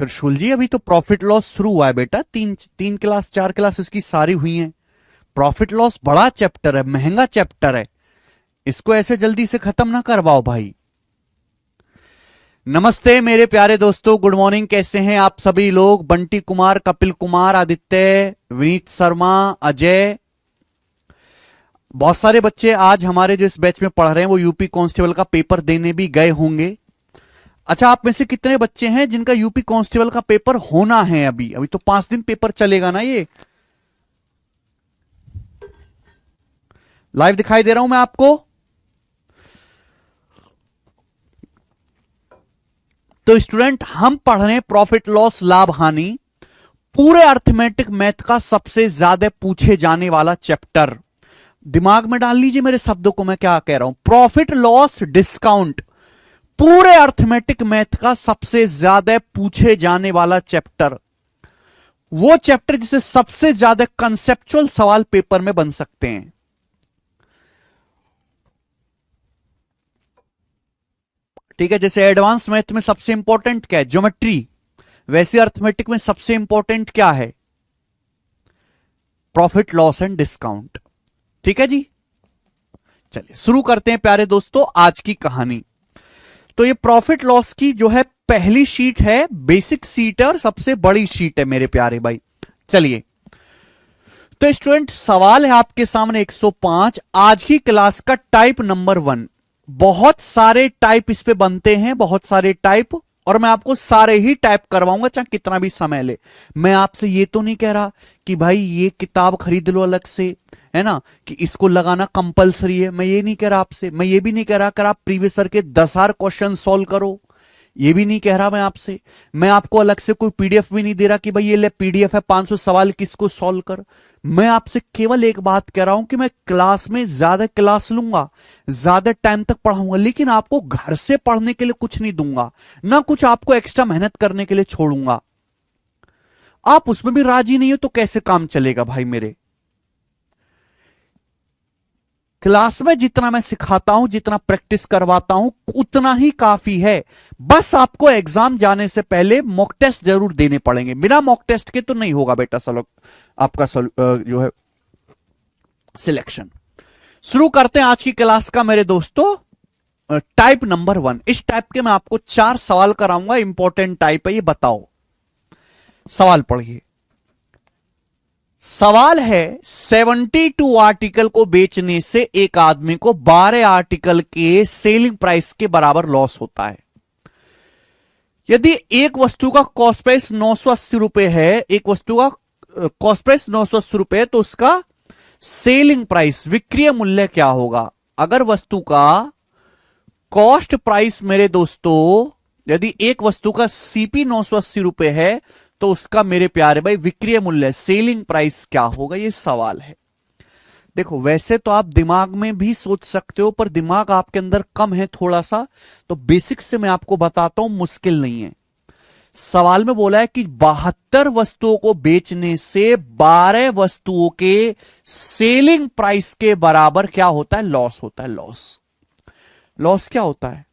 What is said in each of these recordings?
त्रिशूल जी अभी तो प्रॉफिट लॉस शुरू हुआ है बेटा, तीन तीन क्लास चार क्लास इसकी सारी हुई हैं। प्रॉफिट लॉस बड़ा चैप्टर है, महंगा चैप्टर है, इसको ऐसे जल्दी से खत्म ना करवाओ भाई। नमस्ते मेरे प्यारे दोस्तों, गुड मॉर्निंग, कैसे हैं आप सभी लोग? बंटी कुमार, कपिल कुमार, आदित्य, विनीत शर्मा, अजय, बहुत सारे बच्चे आज हमारे जो इस बैच में पढ़ रहे हैं वो यूपी कांस्टेबल का पेपर देने भी गए होंगे। अच्छा, आप में से कितने बच्चे हैं जिनका यूपी कांस्टेबल का पेपर होना है? अभी अभी तो 5 दिन पेपर चलेगा ना। ये लाइव दिखाई दे रहा हूं मैं आपको? तो स्टूडेंट, हम पढ़ रहे हैं प्रॉफिट लॉस, लाभ हानि, पूरे अर्थमेटिक मैथ का सबसे ज्यादा पूछे जाने वाला चैप्टर। दिमाग में डाल लीजिए मेरे शब्दों को, मैं क्या कह रहा हूं। प्रॉफिट लॉस डिस्काउंट पूरे अर्थमेटिक मैथ का सबसे ज्यादा पूछे जाने वाला चैप्टर, वो चैप्टर जिसे सबसे ज्यादा कंसेप्चुअल सवाल पेपर में बन सकते हैं। ठीक है, जैसे एडवांस मैथ में सबसे इंपॉर्टेंट क्या है? ज्योमेट्री, वैसे अर्थमेटिक में सबसे इंपॉर्टेंट क्या है? Profit loss and discount. ठीक है जी, चलिए शुरू करते हैं प्यारे दोस्तों आज की कहानी। तो ये प्रॉफिट लॉस की जो है पहली शीट है, बेसिक शीट है और सबसे बड़ी शीट है मेरे प्यारे भाई। चलिए, तो स्टूडेंट सवाल है आपके सामने 105, आज की क्लास का टाइप नंबर 1। बहुत सारे टाइप इस पे बनते हैं, बहुत सारे टाइप, और मैं आपको सारे ही टाइप करवाऊंगा चाहे कितना भी समय ले। मैं आपसे ये तो नहीं कह रहा कि भाई ये किताब खरीद लो अलग से, है ना, कि इसको लगाना कंपलसरी है। मैं ये नहीं कह रहा आपसे, मैं ये भी नहीं कह रहा कर आप प्रीवियस ईयर के 10,000 क्वेश्चन सॉल्व करो, ये भी नहीं कह रहा मैं आपसे। मैं आपको अलग से कोई पीडीएफ भी नहीं दे रहा कि भाई ये ले पीडीएफ है 500 सवाल किसको सॉल्व कर। मैं आपसे केवल एक बात कह रहा हूं कि मैं क्लास में ज्यादा क्लास लूंगा, ज्यादा टाइम तक पढ़ाऊंगा, लेकिन आपको घर से पढ़ने के लिए कुछ नहीं दूंगा, ना कुछ आपको एक्स्ट्रा मेहनत करने के लिए छोड़ूंगा। आप उसमें भी राजी नहीं हो तो कैसे काम चलेगा भाई मेरे? क्लास में जितना मैं सिखाता हूं, जितना प्रैक्टिस करवाता हूं, उतना ही काफी है। बस आपको एग्जाम जाने से पहले मॉक टेस्ट जरूर देने पड़ेंगे, बिना मॉक टेस्ट के तो नहीं होगा बेटा आपका जो है सिलेक्शन। शुरू करते हैं आज की क्लास का मेरे दोस्तों, टाइप नंबर 1। इस टाइप के मैं आपको 4 सवाल कराऊंगा, इंपॉर्टेंट टाइप है ये, बताओ। सवाल पढ़िए। सवाल है 72 आर्टिकल को बेचने से एक आदमी को 12 आर्टिकल के सेलिंग प्राइस के बराबर लॉस होता है। यदि एक वस्तु का कॉस्ट प्राइस 980 रुपए है, एक वस्तु का कॉस्ट प्राइस 980 रुपए है, तो उसका सेलिंग प्राइस, विक्रय मूल्य क्या होगा? अगर वस्तु का कॉस्ट प्राइस मेरे दोस्तों, यदि एक वस्तु का सीपी 980 रुपए है, तो उसका मेरे प्यारे भाई विक्रय मूल्य, सेलिंग प्राइस क्या होगा? ये सवाल है। देखो, वैसे तो आप दिमाग में भी सोच सकते हो, पर दिमाग आपके अंदर कम है थोड़ा सा, तो बेसिक से मैं आपको बताता हूं, मुश्किल नहीं है। सवाल में बोला है कि 72 वस्तुओं को बेचने से 12 वस्तुओं के सेलिंग प्राइस के बराबर क्या होता है? लॉस होता है। लॉस क्या होता है?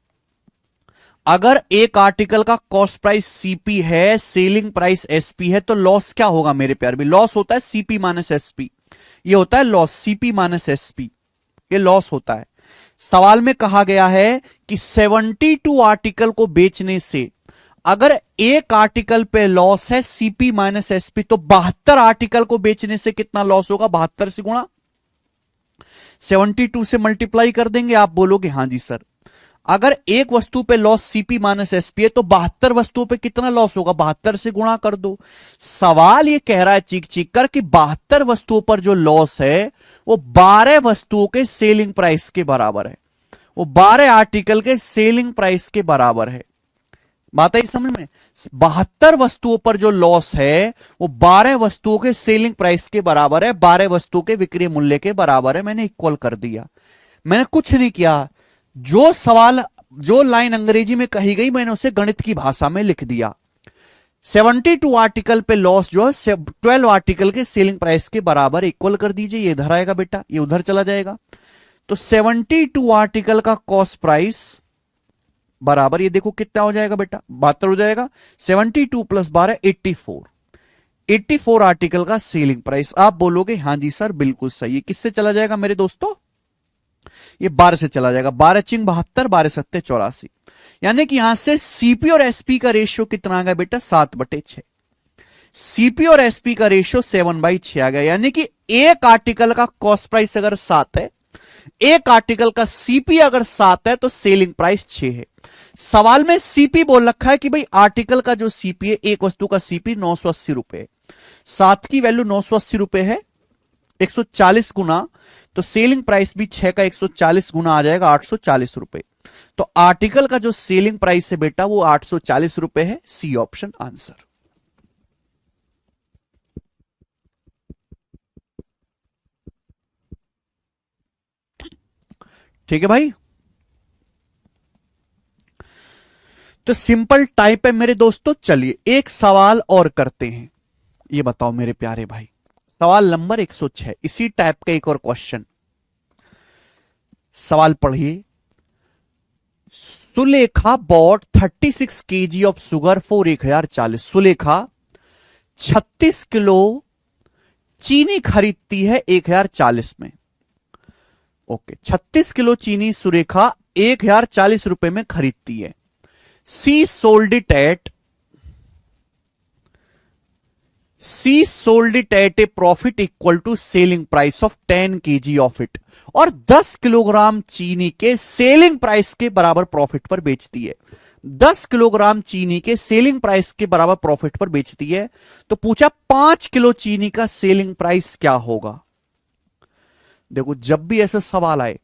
अगर एक आर्टिकल का कॉस्ट प्राइस सीपी है, सेलिंग प्राइस एसपी है, तो लॉस क्या होगा मेरे प्यारे भी? लॉस होता है सीपी माइनस एसपी। ये होता है लॉस, सीपी माइनस एसपी, ये लॉस होता है। सवाल में कहा गया है कि 72 आर्टिकल को बेचने से अगर एक आर्टिकल पे लॉस है सीपी माइनस एसपी, तो 72 आर्टिकल को बेचने से कितना लॉस होगा? 72 से गुणा 72 से मल्टीप्लाई कर देंगे। आप बोलोगे हाँ जी सर, अगर एक वस्तु पे लॉस सीपी माइनस एसपी है तो 72 वस्तुओं पे कितना लॉस होगा? 72 से गुणा कर दो। सवाल ये कह रहा है चीख चीख कर कि 72 वस्तुओं पर जो लॉस है वो 12 वस्तुओं के सेलिंग प्राइस के बराबर है, वो 12 आर्टिकल के सेलिंग प्राइस के बराबर है। बात आई समझ में? 72 वस्तुओं पर जो लॉस है वो 12 वस्तुओं के सेलिंग प्राइस के बराबर है, 12 वस्तुओं के विक्रय मूल्य के बराबर है। मैंने इक्वल कर दिया, मैंने कुछ नहीं किया। जो सवाल, जो लाइन अंग्रेजी में कही गई, मैंने उसे गणित की भाषा में लिख दिया। 72 आर्टिकल पे लॉस जो है 12 आर्टिकल के सेलिंग प्राइस के बराबर, इक्वल कर दीजिए। ये इधर आएगा बेटा, ये उधर चला जाएगा। तो 72 आर्टिकल का कॉस्ट प्राइस बराबर, ये देखो कितना हो जाएगा बेटा, 72 हो जाएगा। 72 प्लस 12 84। 84 आर्टिकल का सेलिंग प्राइस। आप बोलोगे हाँ जी सर बिल्कुल सही है। किससे चला जाएगा मेरे दोस्तों? ये 12 से चला जाएगा। 12 चिंग 72, 12 सत्ते 84। यानी कि यहां से सीपी और एसपी का रेशियो कितना आ गया बेटा? 7/6। सीपी और एसपी का रेशियो 7/6 आ गया। यानी कि एक आर्टिकल का कॉस्ट प्राइस अगर 7 है, एक आर्टिकल का सीपी अगर 7 है, तो सेलिंग प्राइस 6 है। सवाल में सीपी बोल रखा है कि भाई आर्टिकल का जो सीपी है, एक वस्तु का सीपी 980 रुपए, 7 की वैल्यू 980 रुपए है, 140 गुना, तो सेलिंग प्राइस भी 6 का 140 गुना आ जाएगा 840 रुपए। तो आर्टिकल का जो सेलिंग प्राइस है बेटा वो 840 रुपए है। C option answer. ठीक है भाई, तो सिंपल टाइप है मेरे दोस्तों। चलिए एक सवाल और करते हैं। ये बताओ मेरे प्यारे भाई, सवाल नंबर 106, इसी टाइप का एक और क्वेश्चन। सवाल पढ़िए। Sulekha bought 36 kg of sugar for 1040। Sulekha 36 किलो चीनी खरीदती है 1040 में। ओके, 36 किलो चीनी सुरेखा 1040 रुपए में खरीदती है। She sold it at a profit equal to selling price of 10 kg of it. और 10 किलोग्राम चीनी के सेलिंग प्राइस के बराबर प्रॉफिट पर बेचती है। 10 किलोग्राम चीनी के सेलिंग प्राइस के बराबर प्रॉफिट पर बेचती है। तो पूछा 5 किलो चीनी का सेलिंग प्राइस क्या होगा? देखो जब भी ऐसा सवाल आए,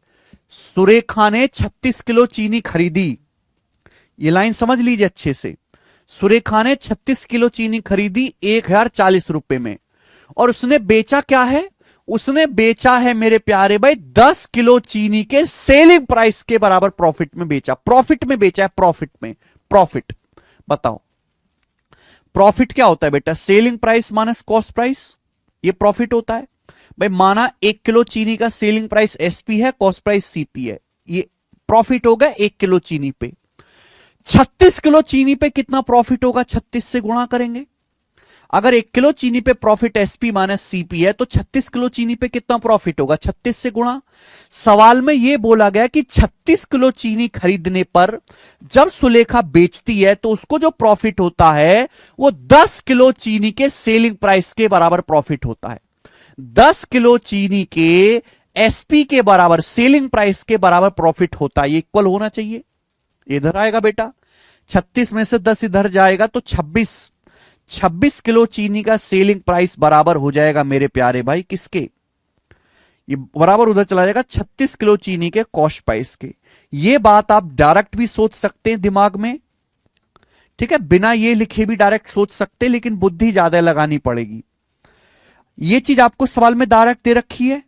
सुरेखा ने 36 किलो चीनी खरीदी, ये लाइन समझ लीजिए अच्छे से। सुरेखा ने 36 किलो चीनी खरीदी 1040 रुपए में, और उसने बेचा क्या है? उसने बेचा है मेरे प्यारे भाई 10 किलो चीनी के सेलिंग प्राइस के बराबर प्रॉफिट में बेचा। प्रॉफिट में बेचा है, प्रॉफिट में। प्रॉफिट बताओ, प्रॉफिट क्या होता है बेटा? Selling price minus cost price, ये प्रॉफिट होता है भाई। माना 1 किलो चीनी का सेलिंग प्राइस एसपी है, कॉस्ट प्राइस सीपी है, ये प्रॉफिट होगा 1 किलो चीनी पे। 36 किलो चीनी पे कितना प्रॉफिट होगा? 36 से गुणा करेंगे। अगर 1 किलो चीनी पे प्रॉफिट एसपी माइनस सीपी है, तो 36 किलो चीनी पे कितना प्रॉफिट होगा? 36 से गुणा। सवाल में यह बोला गया कि 36 किलो चीनी खरीदने पर जब सुलेखा बेचती है तो उसको जो प्रॉफिट होता है वो 10 किलो चीनी के सेलिंग प्राइस के बराबर प्रॉफिट होता है। 10 किलो चीनी के एसपी के बराबर, सेलिंग प्राइस के बराबर प्रॉफिट होता है। ये इक्वल होना चाहिए। इधर आएगा बेटा, 36 में से 10 इधर जाएगा तो 26 किलो चीनी का सेलिंग प्राइस बराबर हो जाएगा मेरे प्यारे भाई किसके? ये बराबर उधर चला जाएगा 36 किलो चीनी के कॉस्ट प्राइस के। ये बात आप डायरेक्ट भी सोच सकते हैं दिमाग में, ठीक है, बिना ये लिखे भी डायरेक्ट सोच सकते हैं, लेकिन बुद्धि ज्यादा लगानी पड़ेगी। ये चीज आपको सवाल में डायरेक्ट दे रखी है।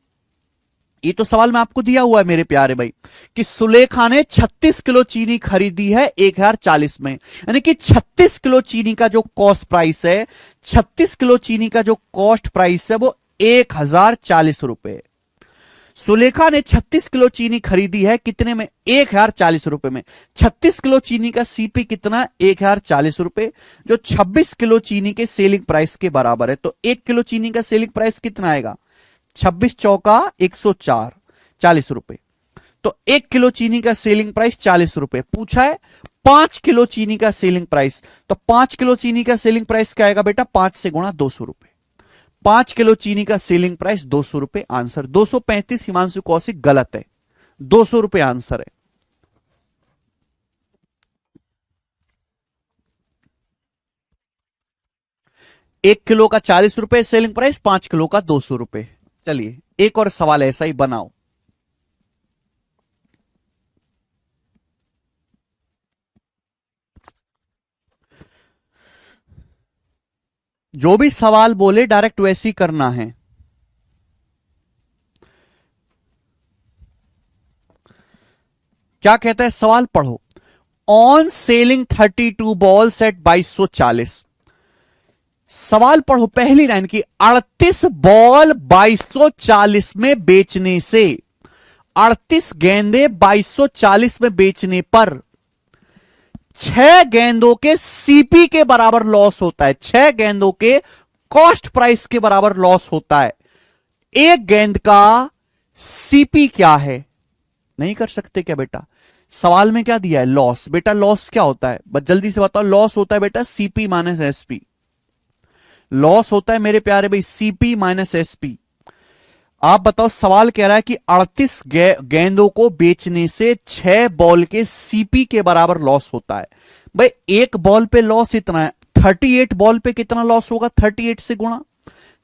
ये तो सवाल में आपको दिया हुआ है मेरे प्यारे भाई कि सुलेखा ने 36 किलो चीनी खरीदी है 1040 में, यानी कि 36 किलो चीनी का जो कॉस्ट प्राइस है, 36 किलो चीनी का जो कॉस्ट प्राइस है वो 1040 रुपए। सुलेखा ने 36 किलो चीनी खरीदी है कितने में? 1040 रुपए में। 36 किलो चीनी का सीपी कितना? 1040 रुपए, जो 26 किलो चीनी के सेलिंग प्राइस के बराबर है। तो 1 किलो चीनी का सेलिंग प्राइस कितना आएगा? 26 चौका 104, 40 रुपए। तो 1 किलो चीनी का सेलिंग प्राइस 40 रुपए। पूछा है 5 किलो चीनी का सेलिंग प्राइस, तो 5 किलो चीनी का सेलिंग प्राइस क्या आएगा बेटा? 5 से गुणा 200 रुपए। 5 किलो चीनी का सेलिंग प्राइस 200 रुपए। आंसर 235। हिमांशु कौशिक गलत है, 200 रुपए आंसर है। एक किलो का 40 रुपए सेलिंग प्राइस, 5 किलो का 200 रुपए। चलिए एक और सवाल ऐसा ही बनाओ। जो भी सवाल बोले डायरेक्ट वैसे ही करना है। क्या कहता है सवाल? पढ़ो। On selling 32 balls at 2240। सवाल पढ़ो, पहली लाइन की। 38 बॉल 2240 में बेचने से, 38 गेंदे 2240 में बेचने पर 6 गेंदों के सीपी के बराबर लॉस होता है, 6 गेंदों के कॉस्ट प्राइस के बराबर लॉस होता है। एक गेंद का सीपी क्या है? नहीं कर सकते क्या बेटा? सवाल में क्या दिया है? लॉस। बेटा लॉस क्या होता है? बस जल्दी से बताओ। लॉस होता है बेटा सीपी माइनस एसपी। लॉस होता है मेरे प्यारे भाई सीपी माइनस एसपी। आप बताओ, सवाल कह रहा है कि 38 गेंदों को बेचने से 6 बॉल के सीपी के बराबर लॉस होता है। भाई एक बॉल पे लॉस इतना है, 38 बॉल पे कितना लॉस होगा? 38 से गुणा,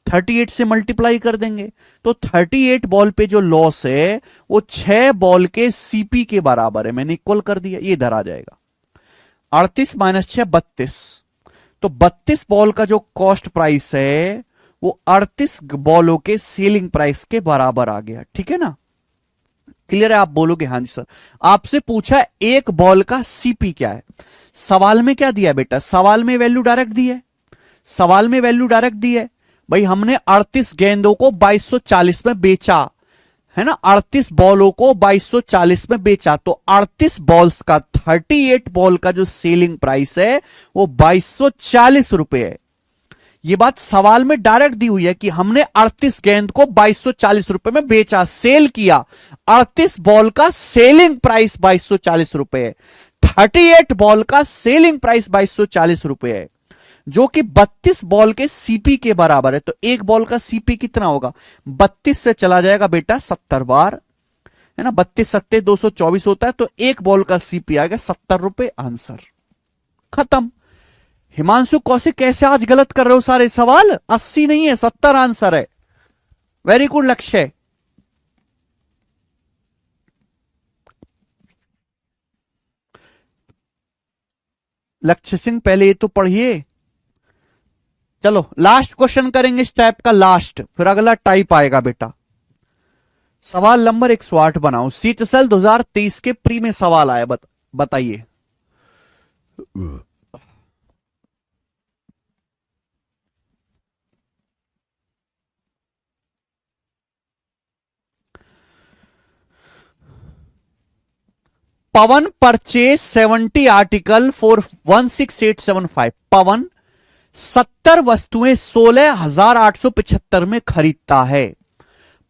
38 से मल्टीप्लाई कर देंगे तो 38 बॉल पे जो लॉस है वो 6 बॉल के सीपी के बराबर है। मैंने इक्वल कर दिया, ये इधर आ जाएगा। 38 माइनस 6 32। तो 32 बॉल का जो कॉस्ट प्राइस है वो 38 बॉलों के सेलिंग प्राइस के बराबर आ गया। ठीक है ना? क्लियर है? आप बोलोगे हाँ जी सर। आपसे पूछा एक बॉल का सीपी क्या है। सवाल में क्या दिया बेटा? सवाल में वैल्यू डायरेक्ट दी है, सवाल में वैल्यू डायरेक्ट दी है। भाई हमने 38 गेंदों को 2240 में बेचा है ना, 38 बॉलों को 2240 में बेचा, तो 38 बॉल्स का 38 बॉल का जो सेलिंग प्राइस है वो 2240 रुपए है। ये बात सवाल में डायरेक्ट दी हुई है कि हमने 38 गेंद को 2240 रुपए में बेचा, सेल किया। 38 बॉल का सेलिंग प्राइस 2240 रुपए है, 38 बॉल का सेलिंग प्राइस 2240 रुपए है, जो कि 32 बॉल के सीपी के बराबर है। तो एक बॉल का सीपी कितना होगा? 32 से चला जाएगा बेटा 70 बार, है ना, 32 सत्ते 224 होता है, तो एक बॉल का सीपी आ गया 70 रुपए। आंसर खत्म। हिमांशु कौशिक कैसे आज गलत कर रहे हो सारे सवाल? 80 नहीं है, 70 आंसर है। वेरी गुड लक्ष्य। लक्ष्य सिंह पहले ये तो पढ़िए। चलो लास्ट क्वेश्चन करेंगे इस टाइप का, लास्ट, फिर अगला टाइप आएगा बेटा। सवाल नंबर 108 बनाओ। सीटसेल 2023 के प्री में सवाल आया, बताइए। पवन परचेज 70 आर्टिकल फॉर 16875। पवन 70 वस्तुएं 16,875 में खरीदता है।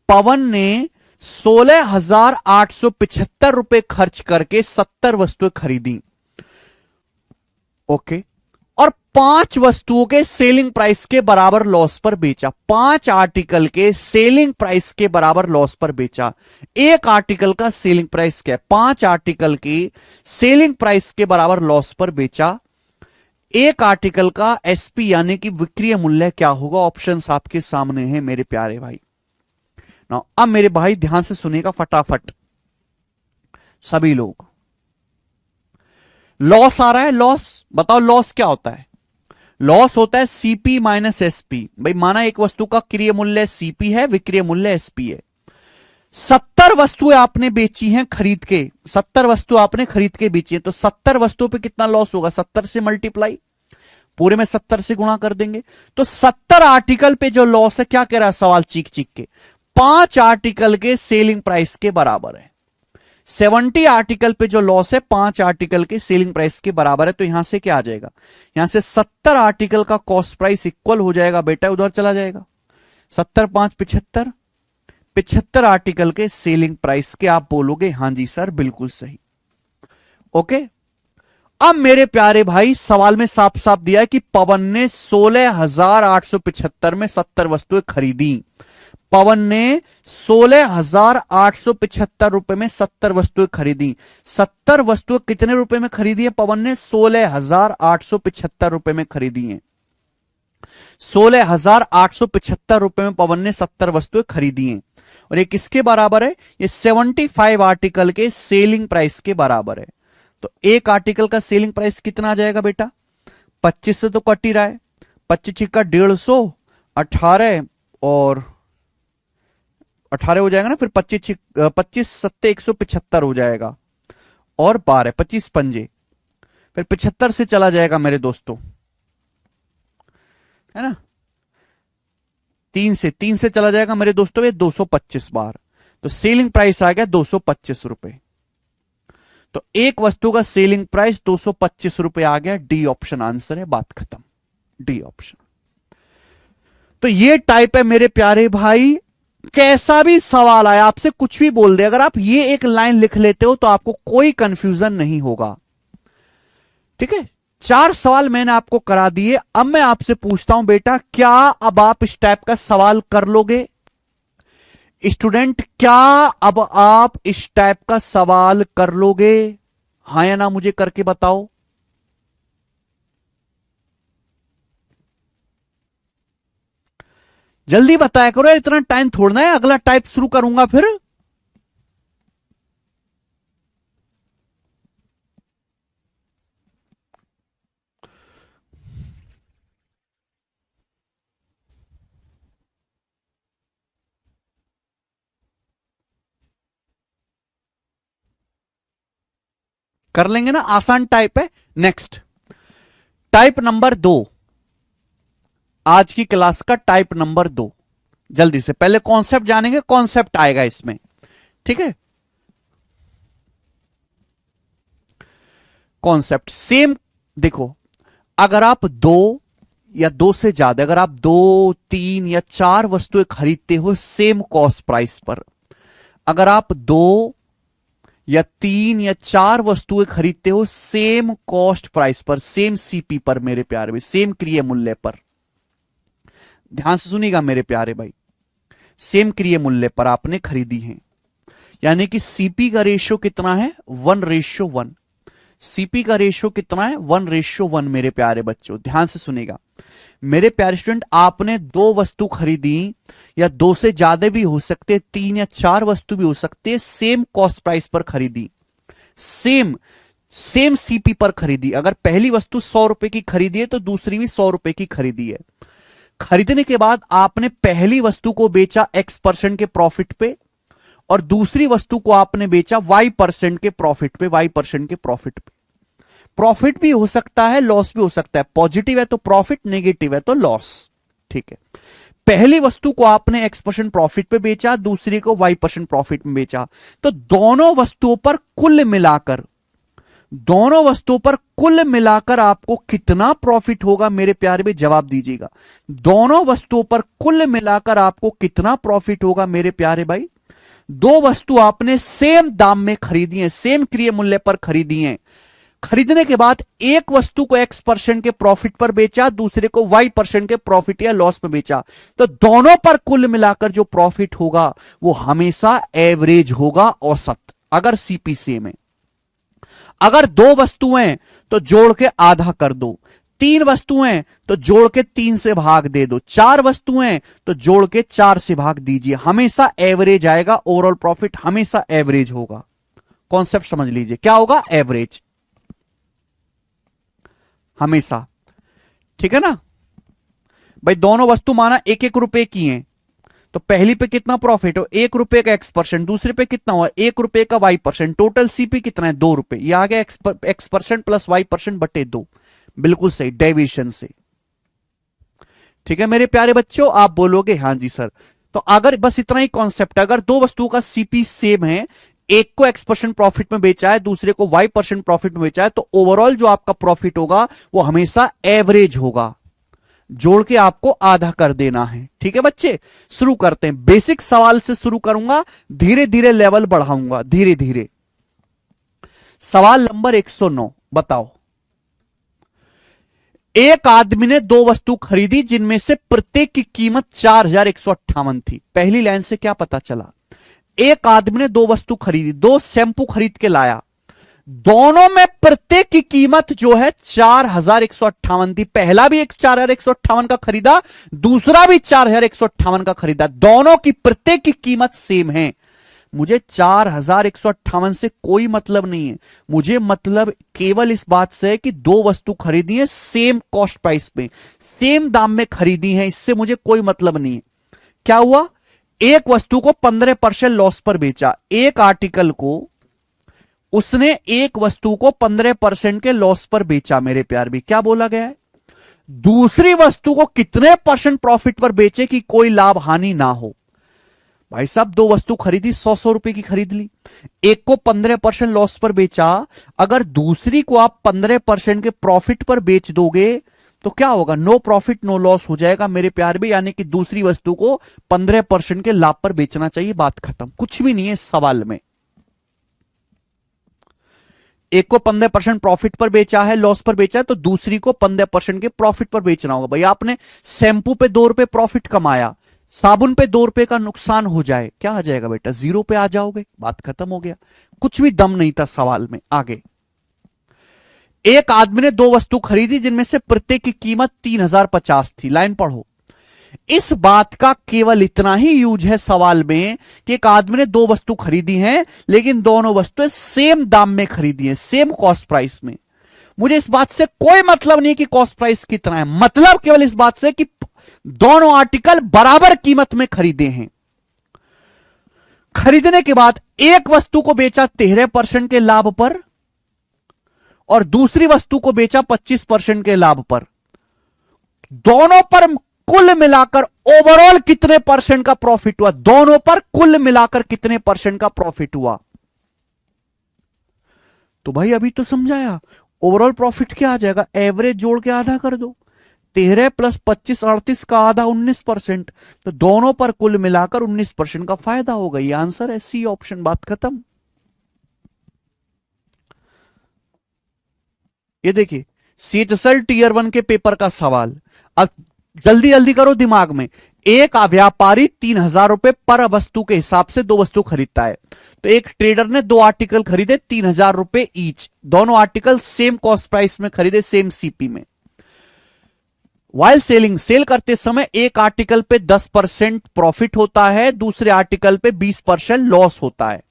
पवन ने 16,875 रुपए खर्च करके 70 वस्तुएं खरीदी। ओके। और 5 वस्तुओं के सेलिंग प्राइस के बराबर लॉस पर बेचा। 5 आर्टिकल के सेलिंग प्राइस के बराबर लॉस पर बेचा। एक आर्टिकल का सेलिंग प्राइस क्या है? 5 आर्टिकल की सेलिंग प्राइस के बराबर लॉस पर बेचा। एक आर्टिकल का एसपी यानी कि विक्रय मूल्य क्या होगा? ऑप्शंस आपके सामने हैं मेरे प्यारे भाई। ना अब मेरे भाई ध्यान से सुनेगा फटाफट सभी लोग। लॉस आ रहा है, लॉस बताओ लॉस क्या होता है? लॉस होता है सीपी माइनस एसपी। भाई माना एक वस्तु का क्रय मूल्य सीपी है, विक्रय मूल्य एसपी है। 70 वस्तुएं आपने बेची हैं खरीद के, 70 वस्तु आपने खरीद के बेची है, तो 70 वस्तुओं पे कितना लॉस होगा? 70 से मल्टीप्लाई, पूरे में 70 से गुणा कर देंगे। तो 70 आर्टिकल पे जो लॉस है, क्या कह रहा है सवाल चीख चीख के? 5 आर्टिकल के सेलिंग प्राइस के बराबर है। 70 आर्टिकल पे जो लॉस है 5 आर्टिकल के सेलिंग प्राइस के बराबर है। तो यहां से क्या आ जाएगा? यहां से 70 आर्टिकल का कॉस्ट प्राइस इक्वल हो जाएगा बेटा, उधर चला जाएगा। 70 5 75, 75 आर्टिकल के सेलिंग प्राइस के। आप बोलोगे हां जी सर बिल्कुल सही। ओके। अब मेरे प्यारे भाई सवाल में साफ साफ दिया है कि पवन ने 16,875 में 70 वस्तुएं खरीदी। पवन ने 16,875 रुपए में 70 वस्तुएं खरीदी। 70 वस्तुएं कितने रुपए में खरीदी है पवन ने? 16,875 रुपए में खरीदी है। 16,875 रुपए में पवन ने 70 वस्तुएं खरीदी हैं। और ये किसके बराबर है? ये 75 आर्टिकल के सेलिंग प्राइस के बराबर है। तो एक आर्टिकल का सेलिंग प्राइस कितना आ जाएगा बेटा? 25 से तो कट ही रहा है, 25 छिक्का 150, 18 और 18 हो जाएगा ना, फिर 25 सत्ते 175 हो जाएगा, और 12 25 पंजे, फिर 75 से चला जाएगा मेरे दोस्तों, है ना, 3 से चला जाएगा मेरे दोस्तों, ये 225 बार। तो सेलिंग प्राइस आ गया 225 रुपए। तो एक वस्तु का सेलिंग प्राइस 225 रुपए आ गया। डी ऑप्शन आंसर है, बात खत्म। D option. तो ये टाइप है मेरे प्यारे भाई। कैसा भी सवाल आया, आपसे कुछ भी बोल दे, अगर आप ये एक लाइन लिख लेते हो तो आपको कोई कंफ्यूजन नहीं होगा। ठीक है, 4 सवाल मैंने आपको करा दिए। अब मैं आपसे पूछता हूं बेटा, क्या अब आप इस टाइप का सवाल कर लोगे? स्टूडेंट, क्या अब आप इस टाइप का सवाल कर लोगे? हां या ना मुझे करके बताओ। जल्दी बताया करो, इतना टाइम थोड़ना है, अगला टाइप शुरू करूंगा फिर। कर लेंगे ना, आसान टाइप है। नेक्स्ट, टाइप नंबर 2, आज की क्लास का टाइप नंबर 2। जल्दी से पहले कॉन्सेप्ट जानेंगे, कॉन्सेप्ट आएगा इसमें। ठीक है, कॉन्सेप्ट सेम। देखो, अगर आप दो या दो से ज्यादा, अगर आप 2, 3 या 4 वस्तुएं खरीदते हो सेम कॉस्ट प्राइस पर, अगर आप 2 या 3 या 4 वस्तुएं खरीदते हो सेम कॉस्ट प्राइस पर, सेम सीपी पर मेरे प्यारे भाई, सेम क्रिय मूल्य पर, ध्यान से सुनिएगा मेरे प्यारे भाई, सेम क्रिय मूल्य पर आपने खरीदी है, यानी कि सीपी का रेशियो कितना है? 1:1। सीपी का रेशियो कितना है? 1:1 मेरे प्यारे बच्चों, ध्यान से सुनेगा मेरे प्यारे स्टूडेंट। आपने 2 वस्तु खरीदी, या 2 से ज्यादा भी हो सकते, 3 या 4 वस्तु भी हो सकते हैं, सेम कॉस्ट प्राइस पर खरीदी, सेम सीपी पर खरीदी। अगर पहली वस्तु 100 रुपए की खरीदी है तो दूसरी भी 100 रुपए की खरीदी है। खरीदने के बाद आपने पहली वस्तु को बेचा X% के प्रॉफिट पे, और दूसरी वस्तु को आपने बेचा Y% के प्रॉफिट पे, Y% के प्रॉफिट पे। प्रॉफिट भी हो सकता है, लॉस भी हो सकता है। पॉजिटिव है तो प्रॉफिट, नेगेटिव है तो लॉस। ठीक है, पहली वस्तु को आपने X% प्रॉफिट पे बेचा, दूसरी को Y% प्रॉफिट में बेचा, तो दोनों वस्तुओं पर कुल मिलाकर आपको कितना प्रॉफिट होगा मेरे प्यारे भाई? जवाब दीजिएगा। दोनों वस्तुओं पर कुल मिलाकर आपको कितना प्रॉफिट होगा मेरे प्यारे भाई? 2 वस्तु आपने सेम दाम में खरीदी है, सेम क्रिय मूल्य पर खरीदी है। खरीदने के बाद एक वस्तु को X% के प्रॉफिट पर बेचा, दूसरे को Y% के प्रॉफिट या लॉस में बेचा, तो दोनों पर कुल मिलाकर जो प्रॉफिट होगा वो हमेशा एवरेज होगा, औसत, अगर सीपी सेम है। अगर 2 वस्तुएं तो जोड़ के आधा कर दो, 3 वस्तुएं तो जोड़ के 3 से भाग दे दो, 4 वस्तुएं तो जोड़ के 4 से भाग दीजिए, हमेशा एवरेज आएगा। ओवरऑल प्रॉफिट हमेशा एवरेज होगा। कॉन्सेप्ट समझ लीजिए, क्या होगा? एवरेज हमेशा। ठीक है ना भाई? दोनों वस्तु माना 1-1 रुपए की हैं, तो पहली पे कितना प्रॉफिट हो? 1 रुपए का X%, दूसरे पे कितना हुआ? 1 रुपए का Y%। टोटल सीपी कितना है? 2 रुपए। ये आ गया X% प्लस Y% बटे 2। बिल्कुल सही, डेविएशन से। ठीक है मेरे प्यारे बच्चों, आप बोलोगे हां जी सर। तो अगर बस इतना ही कॉन्सेप्ट, अगर 2 वस्तुओं का सीपी सेम है, एक को X% प्रॉफिट में बेचा है, दूसरे को Y% प्रॉफिट में बेचा है, तो ओवरऑल जो आपका प्रॉफिट होगा वो हमेशा एवरेज होगा। जोड़ के आपको आधा कर देना है। ठीक है बच्चे, शुरू करते हैं। बेसिक सवाल से शुरू करूंगा, धीरे धीरे लेवल बढ़ाऊंगा, धीरे धीरे। सवाल नंबर 109, बताओ। एक आदमी ने 2 वस्तु खरीदी जिनमें से प्रत्येक की कीमत 4158 थी। पहली लाइन से क्या पता चला? एक आदमी ने 2 वस्तु खरीदी, 2 शैंपू खरीद के लाया, दोनों में प्रत्येक की कीमत जो है 4158 थी। पहला भी 4158 का खरीदा, दूसरा भी 4158 का खरीदा, दोनों की प्रत्येक की कीमत सेम है। मुझे 4158 से कोई मतलब नहीं है, मुझे मतलब केवल इस बात से है कि 2 वस्तु खरीदी है सेम कॉस्ट प्राइस पे, सेम दाम में खरीदी है, इससे मुझे कोई मतलब नहीं है। क्या हुआ? एक वस्तु को 15% लॉस पर बेचा। एक आर्टिकल को उसने एक वस्तु को 15% के लॉस पर बेचा मेरे प्यार भी। क्या बोला गया है? दूसरी वस्तु को कितने % प्रॉफिट पर बेचे कि कोई लाभ हानि ना हो। भाई साहब दो वस्तु खरीदी, 100 रुपए की खरीद ली, एक को 15% लॉस पर बेचा, अगर दूसरी को आप 15% के प्रॉफिट पर बेच दोगे तो क्या होगा? नो प्रॉफिट नो लॉस हो जाएगा मेरे प्यार भी, यानी कि दूसरी वस्तु को 15% के लाभ पर बेचना चाहिए, बात खत्म। कुछ भी नहीं है इस सवाल में। एक को 15% प्रॉफिट पर बेचा है, लॉस पर बेचा है, तो दूसरी को 15% के प्रॉफिट पर बेचना होगा। भाई आपने शैंपू पे 2 रुपए प्रॉफिट कमाया, साबुन पे 2 रुपए का नुकसान हो जाए, क्या आ जाएगा बेटा? 0 पे आ जाओगे, बात खत्म हो गया। कुछ भी दम नहीं था सवाल में। आगे, एक आदमी ने दो वस्तु खरीदी जिनमें से प्रत्येक की कीमत 3050 थी। लाइन पढ़ो। इस बात का केवल इतना ही यूज है सवाल में कि एक आदमी ने दो वस्तु खरीदी हैं, लेकिन दोनों वस्तुएं सेम दाम में खरीदी हैं, सेम कॉस्ट प्राइस में। मुझे इस बात से कोई मतलब नहीं कि कॉस्ट प्राइस कितना है, मतलब केवल इस बात से कि दोनों आर्टिकल बराबर कीमत में खरीदे हैं। खरीदने के बाद एक वस्तु को बेचा 13% के लाभ पर और दूसरी वस्तु को बेचा 25% के लाभ पर। दोनों पर कुल मिलाकर ओवरऑल कितने परसेंट का प्रॉफिट हुआ? दोनों पर कुल मिलाकर कितने परसेंट का प्रॉफिट हुआ? तो भाई अभी तो समझाया, ओवरऑल प्रॉफिट क्या आ जाएगा? एवरेज जोड़ के आधा कर दो, 13 + 25 38 का आधा 19%, तो दोनों पर कुल मिलाकर 19% का फायदा होगा। ये आंसर है, सी ऑप्शन, बात खत्म। ये देखिए सीएचएसएल टीयर 1 के पेपर का सवाल। अब जल्दी जल्दी करो दिमाग में। एक व्यापारी 3000 रुपए पर वस्तु के हिसाब से दो वस्तु खरीदता है, तो एक ट्रेडर ने दो आर्टिकल खरीदे 3000 रुपए ईच, दोनों आर्टिकल सेम कॉस्ट प्राइस में खरीदे, सेम सीपी में। वाइल सेलिंग, सेल करते समय एक आर्टिकल पे 10% प्रॉफिट होता है, दूसरे आर्टिकल पे 20% लॉस होता है।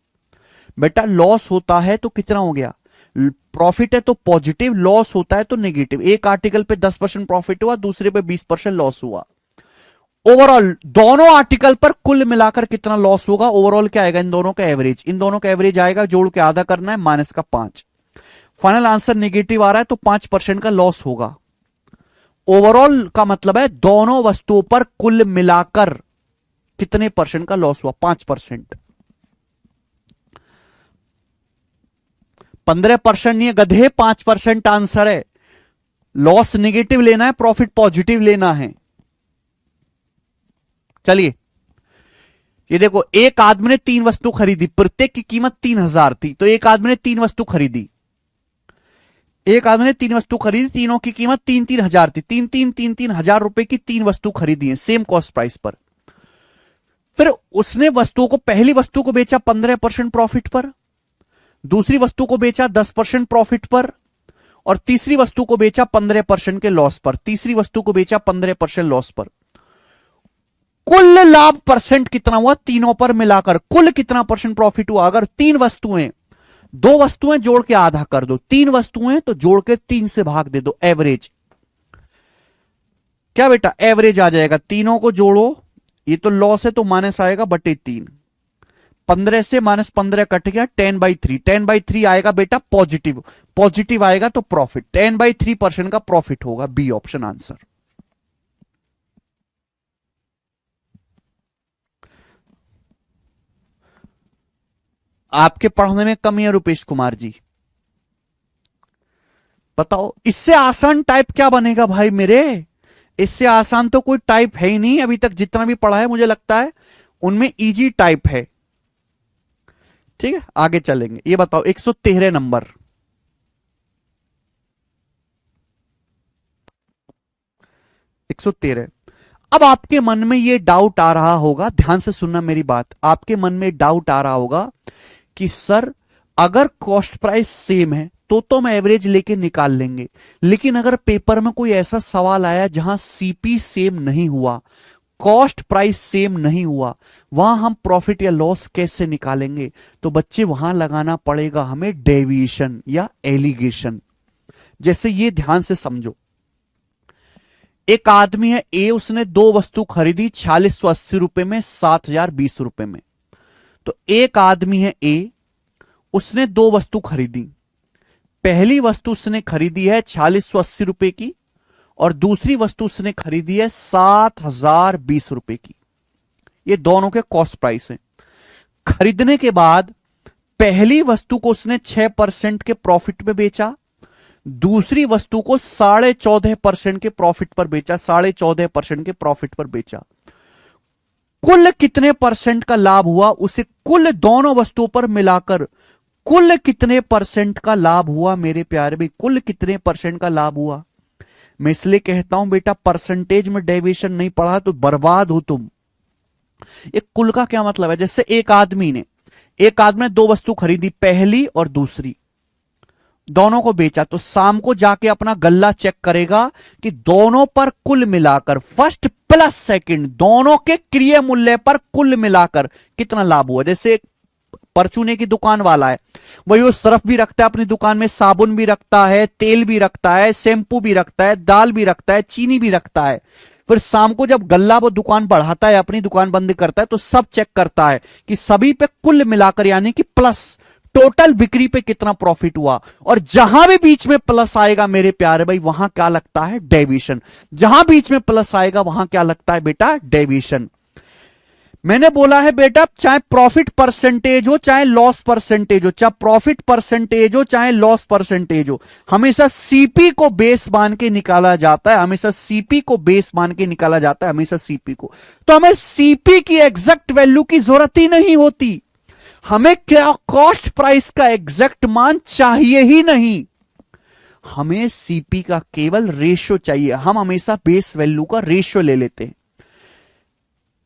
बेटा लॉस होता है तो कितना हो गया? प्रॉफिट है तो पॉजिटिव, लॉस होता है तो नेगेटिव। एक आर्टिकल पे 10% प्रॉफिट हुआ, दूसरे पे 20% लॉस हुआ। ओवरऑल दोनों आर्टिकल पर कुल मिलाकर कितना लॉस होगा? ओवरऑल क्या आएगा? इन दोनों का एवरेज, इन दोनों का एवरेज आएगा, जोड़ के आधा करना है, -5। फाइनल आंसर नेगेटिव आ रहा है तो 5% का लॉस होगा। ओवरऑल का मतलब है दोनों वस्तुओं पर कुल मिलाकर कितने परसेंट का लॉस हुआ? 5%। 15% नहीं है गधे, 5% आंसर है। लॉस नेगेटिव लेना है, प्रॉफिट पॉजिटिव लेना है। चलिए ये देखो, एक आदमी ने 3 वस्तु खरीदी, प्रत्येक की कीमत 3000 थी, तो एक आदमी ने 3 वस्तु खरीदी, एक आदमी ने 3 वस्तु खरीदी, तीनों की कीमत 3-3 हजार थी, 3-3 हजार रुपए की 3 वस्तु खरीदी है सेम कॉस्ट प्राइस पर। फिर उसने वस्तुओं को, पहली वस्तु को बेचा 15% प्रॉफिट पर, दूसरी वस्तु को बेचा 10% प्रॉफिट पर, और तीसरी वस्तु को बेचा 15% के लॉस पर। तीसरी वस्तु को बेचा 15% लॉस पर। कुल लाभ परसेंट कितना हुआ? तीनों पर मिलाकर कुल कितना परसेंट प्रॉफिट हुआ? अगर 3 वस्तुएं, 2 वस्तुएं जोड़ के आधा कर दो, 3 वस्तुएं तो जोड़ के 3 से भाग दे दो, एवरेज। क्या बेटा? एवरेज आ जाएगा। तीनों को जोड़ो, ये तो लॉस है तो माइनस आएगा /3, 15 से -15 कट गया, 10/3, 10/3 आएगा बेटा पॉजिटिव, पॉजिटिव आएगा तो प्रॉफिट, 10/3% का प्रॉफिट होगा, बी ऑप्शन आंसर। आपके पढ़ने में कमी है रुपेश कुमार जी, बताओ इससे आसान टाइप क्या बनेगा भाई मेरे? इससे आसान तो कोई टाइप है ही नहीं, अभी तक जितना भी पढ़ा है मुझे लगता है उनमें इजी टाइप है। ठीक है आगे चलेंगे। ये बताओ 113 नंबर, 113। अब आपके मन में ये डाउट आ रहा होगा, ध्यान से सुनना मेरी बात, आपके मन में डाउट आ रहा होगा कि सर अगर कॉस्ट प्राइस सेम है तो हम एवरेज लेके निकाल लेंगे, लेकिन अगर पेपर में कोई ऐसा सवाल आया जहां सीपी सेम नहीं हुआ, कॉस्ट प्राइस सेम नहीं हुआ, वहां हम प्रॉफिट या लॉस कैसे निकालेंगे? तो बच्चे वहां लगाना पड़ेगा हमें डेविएशन या एलिगेशन। जैसे ये ध्यान से समझो, एक आदमी है ए, उसने 2 वस्तु खरीदी 4680 रुपए में, 7020 रुपए में। तो एक आदमी है ए, उसने 2 वस्तु खरीदी, पहली वस्तु उसने खरीदी है 4680 रुपए की और दूसरी वस्तु उसने खरीदी है 7020 रुपए की। ये दोनों के कॉस्ट प्राइस हैं। खरीदने के बाद पहली वस्तु को उसने 6% के प्रॉफिट पे बेचा, दूसरी वस्तु को 14.5% के प्रॉफिट पर बेचा, 14.5% के प्रॉफिट पर बेचा। कुल कितने परसेंट का लाभ हुआ, उसे कुल दोनों वस्तुओं पर मिलाकर कुल कितने परसेंट का लाभ हुआ मेरे प्यारे भाई, कुल कितने परसेंट का लाभ हुआ। मैं इसलिए कहता हूं बेटा, परसेंटेज में डेविएशन नहीं पढ़ा तो बर्बाद हो तुम। एक कुल का क्या मतलब है, जैसे एक आदमी ने दो वस्तु खरीदी, पहली और दूसरी, दोनों को बेचा, तो शाम को जाके अपना गल्ला चेक करेगा कि दोनों पर कुल मिलाकर, फर्स्ट प्लस सेकंड, दोनों के क्रिय मूल्य पर कुल मिलाकर कितना लाभ हुआ। जैसे एक परचूने की दुकान वाला है, वही वो सर्फ भी रखता है अपनी दुकान में, साबुन भी रखता है, तेल भी रखता है, शैम्पू भी रखता है, दाल भी रखता है, चीनी भी रखता है। फिर शाम को जब गल्ला वो दुकान बढ़ाता है, अपनी दुकान बंद करता है, तो सब चेक करता है कि सभी पे कुल मिलाकर यानी कि प्लस, टोटल बिक्री पे कितना प्रॉफिट हुआ। और जहां भी बीच में प्लस आएगा मेरे प्यारे भाई, वहां क्या लगता है, डेविएशन। जहां बीच में प्लस आएगा वहां क्या लगता है बेटा, डेविएशन। मैंने बोला है बेटा, चाहे प्रॉफिट परसेंटेज हो चाहे लॉस परसेंटेज हो, चाहे प्रॉफिट परसेंटेज हो चाहे लॉस परसेंटेज हो, हमेशा सीपी को बेस मान के निकाला जाता है, हमेशा सीपी को बेस मान के निकाला जाता है, हमेशा सीपी को। तो हमें सीपी की एग्जैक्ट वैल्यू की जरूरत ही नहीं होती, हमें क्या कॉस्ट प्राइस का एग्जैक्ट मान चाहिए ही नहीं, हमें सीपी का केवल रेशियो चाहिए। हम हमेशा बेस वैल्यू का रेशियो ले लेते हैं।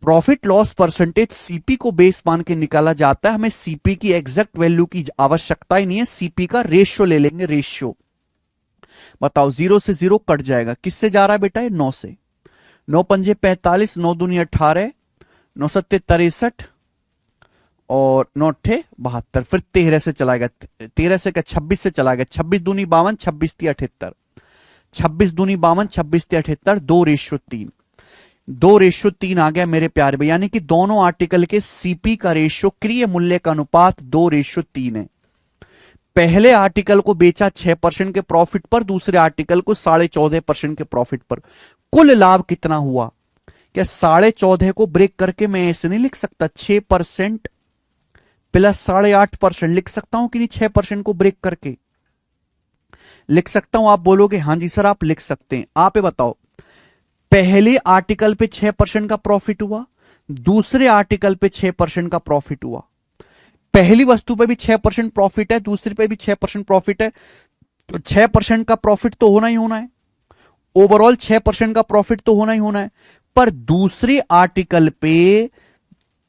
प्रॉफिट लॉस परसेंटेज सीपी को बेस मान के निकाला जाता है, हमें सीपी की एग्जैक्ट वैल्यू की आवश्यकता ही नहीं है, सीपी का रेशियो ले लेंगे, रेशियो। बताओ, 0 से 0 कट जाएगा, किससे जा रहा है बेटा, ये 9 से। 9 पंजे 45, 9 दूनी 18, 9 सत्ते 63 और 9 अट्ठे 72, फिर 13 से चलाएगा, 13 से क्या 26 से चलाएगा, 26 दूनी 52, 26 ती 78, 26 दूनी 52, 26 ती 78, 2:3, 2:3 आ गया मेरे प्यारे भाई। यानी कि दोनों आर्टिकल के सीपी का रेशियो, क्रिय मूल्य का अनुपात 2:3 है। पहले आर्टिकल को बेचा 6% के प्रॉफिट पर, दूसरे आर्टिकल को 14.5% के प्रॉफिट पर। कुल लाभ कितना हुआ, क्या 14.5 को ब्रेक करके मैं ऐसे नहीं लिख सकता, 6% प्लस 8.5% लिख सकता हूं कि नहीं, 6% को ब्रेक करके लिख सकता हूं। आप बोलोगे हां जी सर आप लिख सकते हैं। आप ये बताओ, पहले आर्टिकल पे 6% का प्रॉफिट हुआ, दूसरे आर्टिकल पे 6% का प्रॉफिट हुआ। पहली वस्तु पे भी 6% प्रॉफिट है, दूसरे पे भी 6% प्रॉफिट है, तो 6% का प्रॉफिट तो होना ही होना है, ओवरऑल 6% का प्रॉफिट तो होना ही होना है। पर दूसरे आर्टिकल पे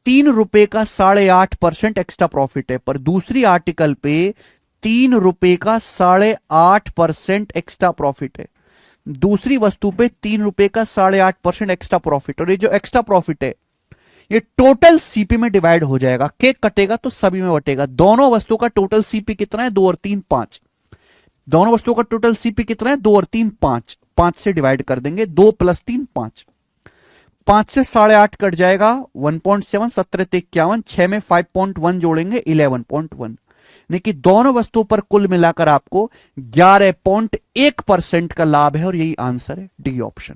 3 रुपए का 8.5% एक्स्ट्रा प्रॉफिट है, पर दूसरी आर्टिकल पे 3 रुपए का 8.5% एक्स्ट्रा प्रॉफिट है। दूसरी वस्तु पे 3 रुपए का 8.5% एक्स्ट्रा प्रॉफिट, और ये जो एक्स्ट्रा प्रॉफिट है ये टोटल सीपी में डिवाइड हो जाएगा, केक कटेगा तो सभी में बटेगा। दोनों वस्तुओं का टोटल सीपी कितना है, 2 और 3 5। दोनों वस्तुओं का टोटल सीपी कितना है, 2 और 3 5। 5 से डिवाइड कर देंगे, 2 + 3 5। 5 से 8.5 कट जाएगा, 1.7, 17 ते 51, 6 में 5.1 जोड़ेंगे 11.1। यानी कि दोनों वस्तुओं पर कुल मिलाकर आपको 11.1% का लाभ है, और यही आंसर है, डी ऑप्शन।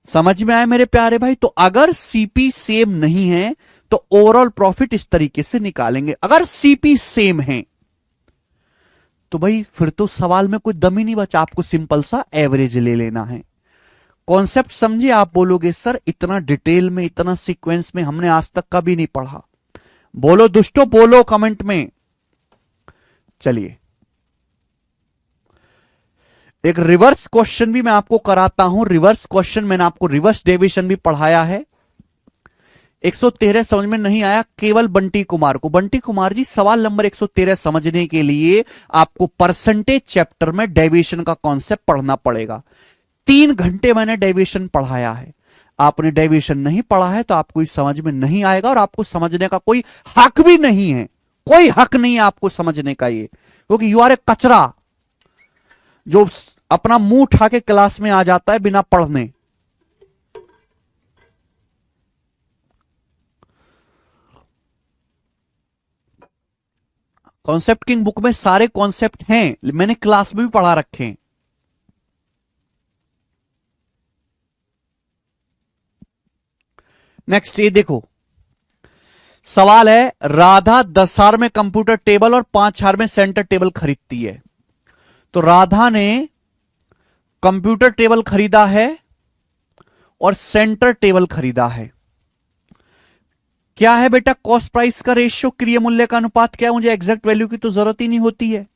समझ में आया मेरे प्यारे भाई। तो अगर सीपी सेम नहीं है तो ओवरऑल प्रॉफिट इस तरीके से निकालेंगे। अगर सीपी सेम है तो भाई फिर तो सवाल में कोई दम ही नहीं बचा, आपको सिंपल सा एवरेज ले लेना है। कॉन्सेप्ट समझे। आप बोलोगे सर इतना डिटेल में, इतना सीक्वेंस में हमने आज तक कभी नहीं पढ़ा। बोलो दोस्तों, बोलो कमेंट में। चलिए एक रिवर्स क्वेश्चन भी मैं आपको कराता हूं। रिवर्स क्वेश्चन मैंने आपको रिवर्स डेविएशन भी पढ़ाया है। 113 समझ में नहीं आया, केवल बंटी कुमार को। बंटी कुमार जी, सवाल नंबर 113 समझने के लिए आपको परसेंटेज चैप्टर में डेविएशन का कॉन्सेप्ट पढ़ना पड़ेगा। 3 घंटे मैंने डेविएशन पढ़ाया है। आपने डेविएशन नहीं पढ़ा है तो आपको समझ में नहीं आएगा, और आपको समझने का कोई हक भी नहीं है, कोई हक नहीं है आपको समझने का ये, क्योंकि यू आर ए कचरा जो अपना मुंह उठा के क्लास में आ जाता है बिना पढ़ने। कॉन्सेप्ट किंग बुक में सारे कॉन्सेप्ट हैं, मैंने क्लास में भी पढ़ा रखे हैं। नेक्स्ट ये देखो, सवाल है राधा 10,000 में कंप्यूटर टेबल और 5,000 में सेंटर टेबल खरीदती है। तो राधा ने कंप्यूटर टेबल खरीदा है और सेंटर टेबल खरीदा है। क्या है बेटा कॉस्ट प्राइस का रेशियो, क्रिय मूल्य का अनुपात क्या है, मुझे एग्जैक्ट वैल्यू की तो जरूरत ही नहीं होती है।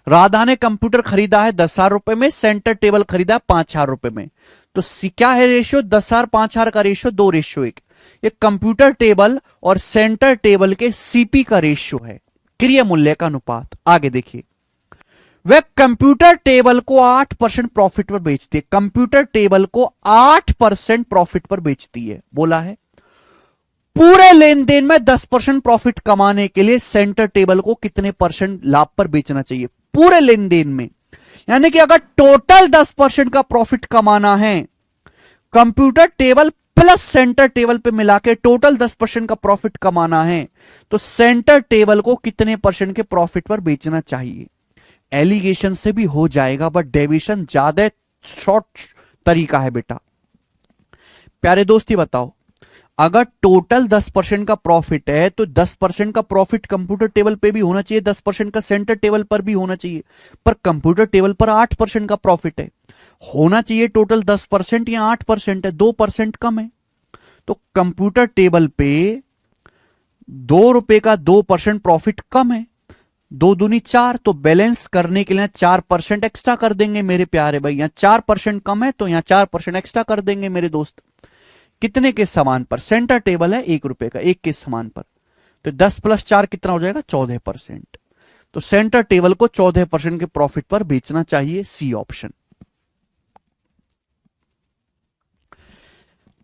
राधा ने कंप्यूटर खरीदा है 10,000 रुपए में, सेंटर टेबल खरीदा है 5,000 रुपए में। तो क्या है रेशियो, 10,000 5,000 का रेशियो 2:1। ये कंप्यूटर टेबल और सेंटर टेबल के सीपी का रेशियो है, क्रिय मूल्य का अनुपात। आगे देखिए, वह कंप्यूटर टेबल को 8% प्रॉफिट पर बेचती है। कंप्यूटर टेबल को 8% प्रॉफिट पर बेचती है, बोला है। पूरे लेन देन में 10% प्रॉफिट कमाने के लिए सेंटर टेबल को कितने परसेंट लाभ पर बेचना चाहिए पूरे लेन देन में। यानी कि अगर टोटल 10% का प्रॉफिट कमाना है, computer table plus centre table पे मिला के टोटल 10% का प्रॉफिट कमाना है, तो सेंटर टेबल को कितने परसेंट के प्रॉफिट पर बेचना चाहिए। एलिगेशन से भी हो जाएगा, बट डेविएशन ज्यादा शॉर्ट तरीका है बेटा। प्यारे दोस्त ही बताओ, अगर टोटल 10% का प्रॉफिट है तो 10% का प्रॉफिट कंप्यूटर टेबल पे भी होना चाहिए, 10% का सेंटर टेबल पर भी होना चाहिए। पर कंप्यूटर टेबल पर 8% का प्रॉफिट है, होना चाहिए टोटल 10% या 8% है, 2% कम है। तो कंप्यूटर टेबल पे 2 रुपए का 2% प्रॉफिट कम है, 2 दूनी 4, तो बैलेंस करने के लिए 4% एक्स्ट्रा कर देंगे मेरे प्यारे भाई। यहां 4% कम है तो यहां 4% एक्स्ट्रा कर देंगे मेरे दोस्त। कितने के समान पर, सेंटर टेबल है 1 रुपए का, 1 के समान पर, तो 10 + 4 कितना हो जाएगा 14%। तो सेंटर टेबल को 14% के प्रॉफिट पर बेचना चाहिए, सी ऑप्शन।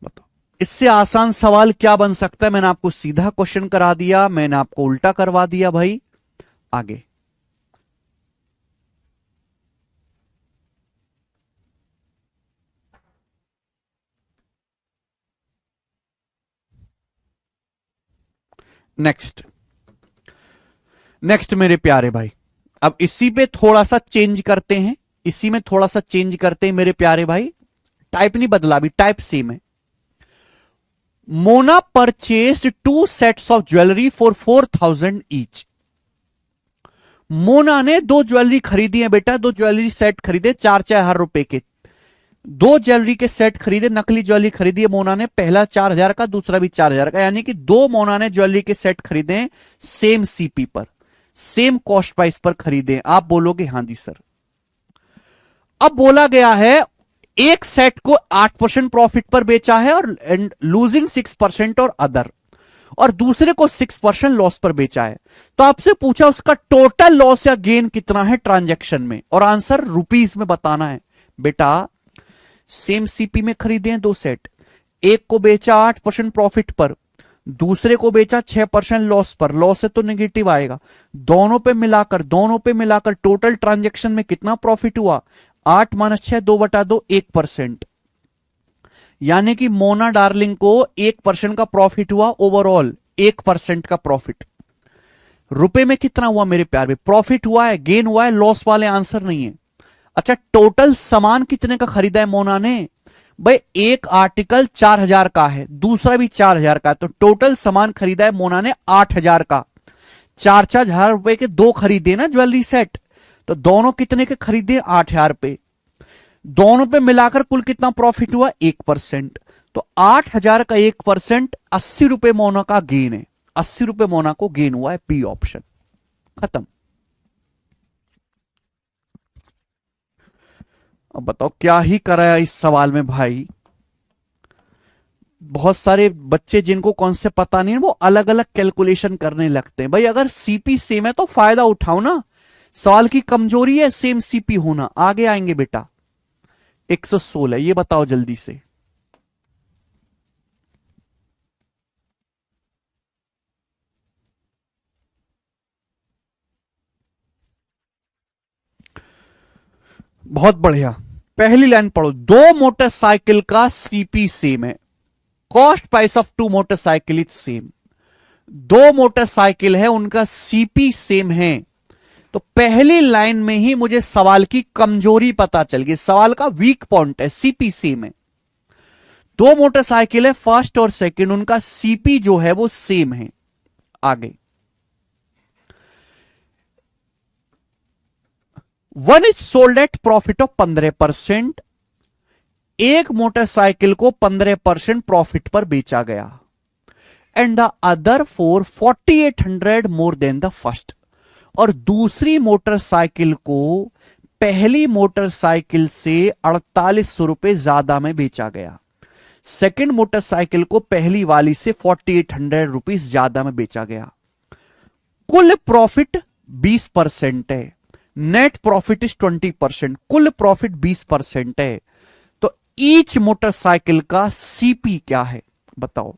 बताओ इससे आसान सवाल क्या बन सकता है। मैंने आपको सीधा क्वेश्चन करा दिया, मैंने आपको उल्टा करवा दिया भाई। आगे नेक्स्ट मेरे प्यारे भाई, अब इसी पे थोड़ा सा चेंज करते हैं, इसी में थोड़ा सा चेंज करते हैं मेरे प्यारे भाई। टाइप नहीं बदला, अभी टाइप सेम है। Mona purchased 2 sets of jewellery for 4,000 each. Mona ने 2 ज्वेलरी खरीदी है बेटा, 2 ज्वेलरी सेट खरीदे 4,000 रुपए के। 2 ज्वेलरी के सेट खरीदे, नकली ज्वेलरी खरीदी है मोना ने, पहला 4,000 का, दूसरा भी 4,000 का, यानी कि 2 मोना ने ज्वेलरी के सेट खरीदे सेम सीपी पर, सेम कॉस्ट प्राइस पर खरीदे। आप बोलोगे हां जी सर। अब बोला गया है एक सेट को 8% प्रॉफिट पर बेचा है और लूजिंग 6% और अदर, और दूसरे को 6% लॉस पर बेचा है। तो आपसे पूछा उसका टोटल लॉस या गेन कितना है ट्रांजैक्शन में, और आंसर रुपीस में बताना है। बेटा सेम सीपी में खरीदे हैं 2 सेट, एक को बेचा 8% प्रॉफिट पर, दूसरे को बेचा 6% लॉस पर, लॉस है तो नेगेटिव आएगा। दोनों पे मिलाकर टोटल ट्रांजैक्शन में कितना प्रॉफिट हुआ, 8 - 6 2/2 1%। यानी कि मोना डार्लिंग को 1% का प्रॉफिट हुआ, ओवरऑल 1% का प्रॉफिट। रुपए में कितना हुआ मेरे प्यार में, प्रॉफिट हुआ है, गेन हुआ है, लॉस वाले आंसर नहीं है। अच्छा टोटल सामान कितने का खरीदा है मोना ने, भाई एक आर्टिकल 4,000 का है, दूसरा भी 4,000 का है, तो टोटल सामान खरीदा है मोना ने 8,000 का। 4-4 हजार रुपए के 2 खरीदे ना ज्वेलरी सेट, तो दोनों कितने के खरीदे 8,000 पे, दोनों पे मिलाकर कुल कितना प्रॉफिट हुआ 1%। तो 8,000 का 1% 80 रुपए मोना का गेन है, 80 रुपए मोना को गेन हुआ है, बी ऑप्शन। खत्म। अब बताओ क्या ही कराया इस सवाल में भाई। बहुत सारे बच्चे जिनको कॉन्सेप्ट पता नहीं है वो अलग अलग कैलकुलेशन करने लगते हैं। भाई अगर सीपी सेम है तो फायदा उठाओ ना, सवाल की कमजोरी है सेम सीपी होना। आगे आएंगे बेटा 116, ये बताओ जल्दी से। बहुत बढ़िया, पहली लाइन पढ़ो, 2 मोटरसाइकिल का सीपी सेम है, cost price of 2 motorcycle is same. 2 motorcycle है उनका सीपी सेम है, तो पहली लाइन में ही मुझे सवाल की कमजोरी पता चल गई, सवाल का वीक पॉइंट है सीपी सेम है। दो मोटरसाइकिल है, फर्स्ट और सेकंड, उनका सीपी जो है वो सेम है। आगे, one is sold at profit of 15%, एक मोटरसाइकिल को 15% प्रॉफिट पर बेचा गया, and the other for 4800 more than the first, और दूसरी मोटरसाइकिल को पहली मोटरसाइकिल से 4800 रुपए ज्यादा में बेचा गया। सेकंड मोटरसाइकिल को पहली वाली से 4800 रुपीस ज्यादा में बेचा गया। कुल प्रॉफिट 20% है, नेट प्रॉफिट इज 20%, कुल प्रॉफिट 20% है। तो ईच मोटरसाइकिल का सीपी क्या है बताओ।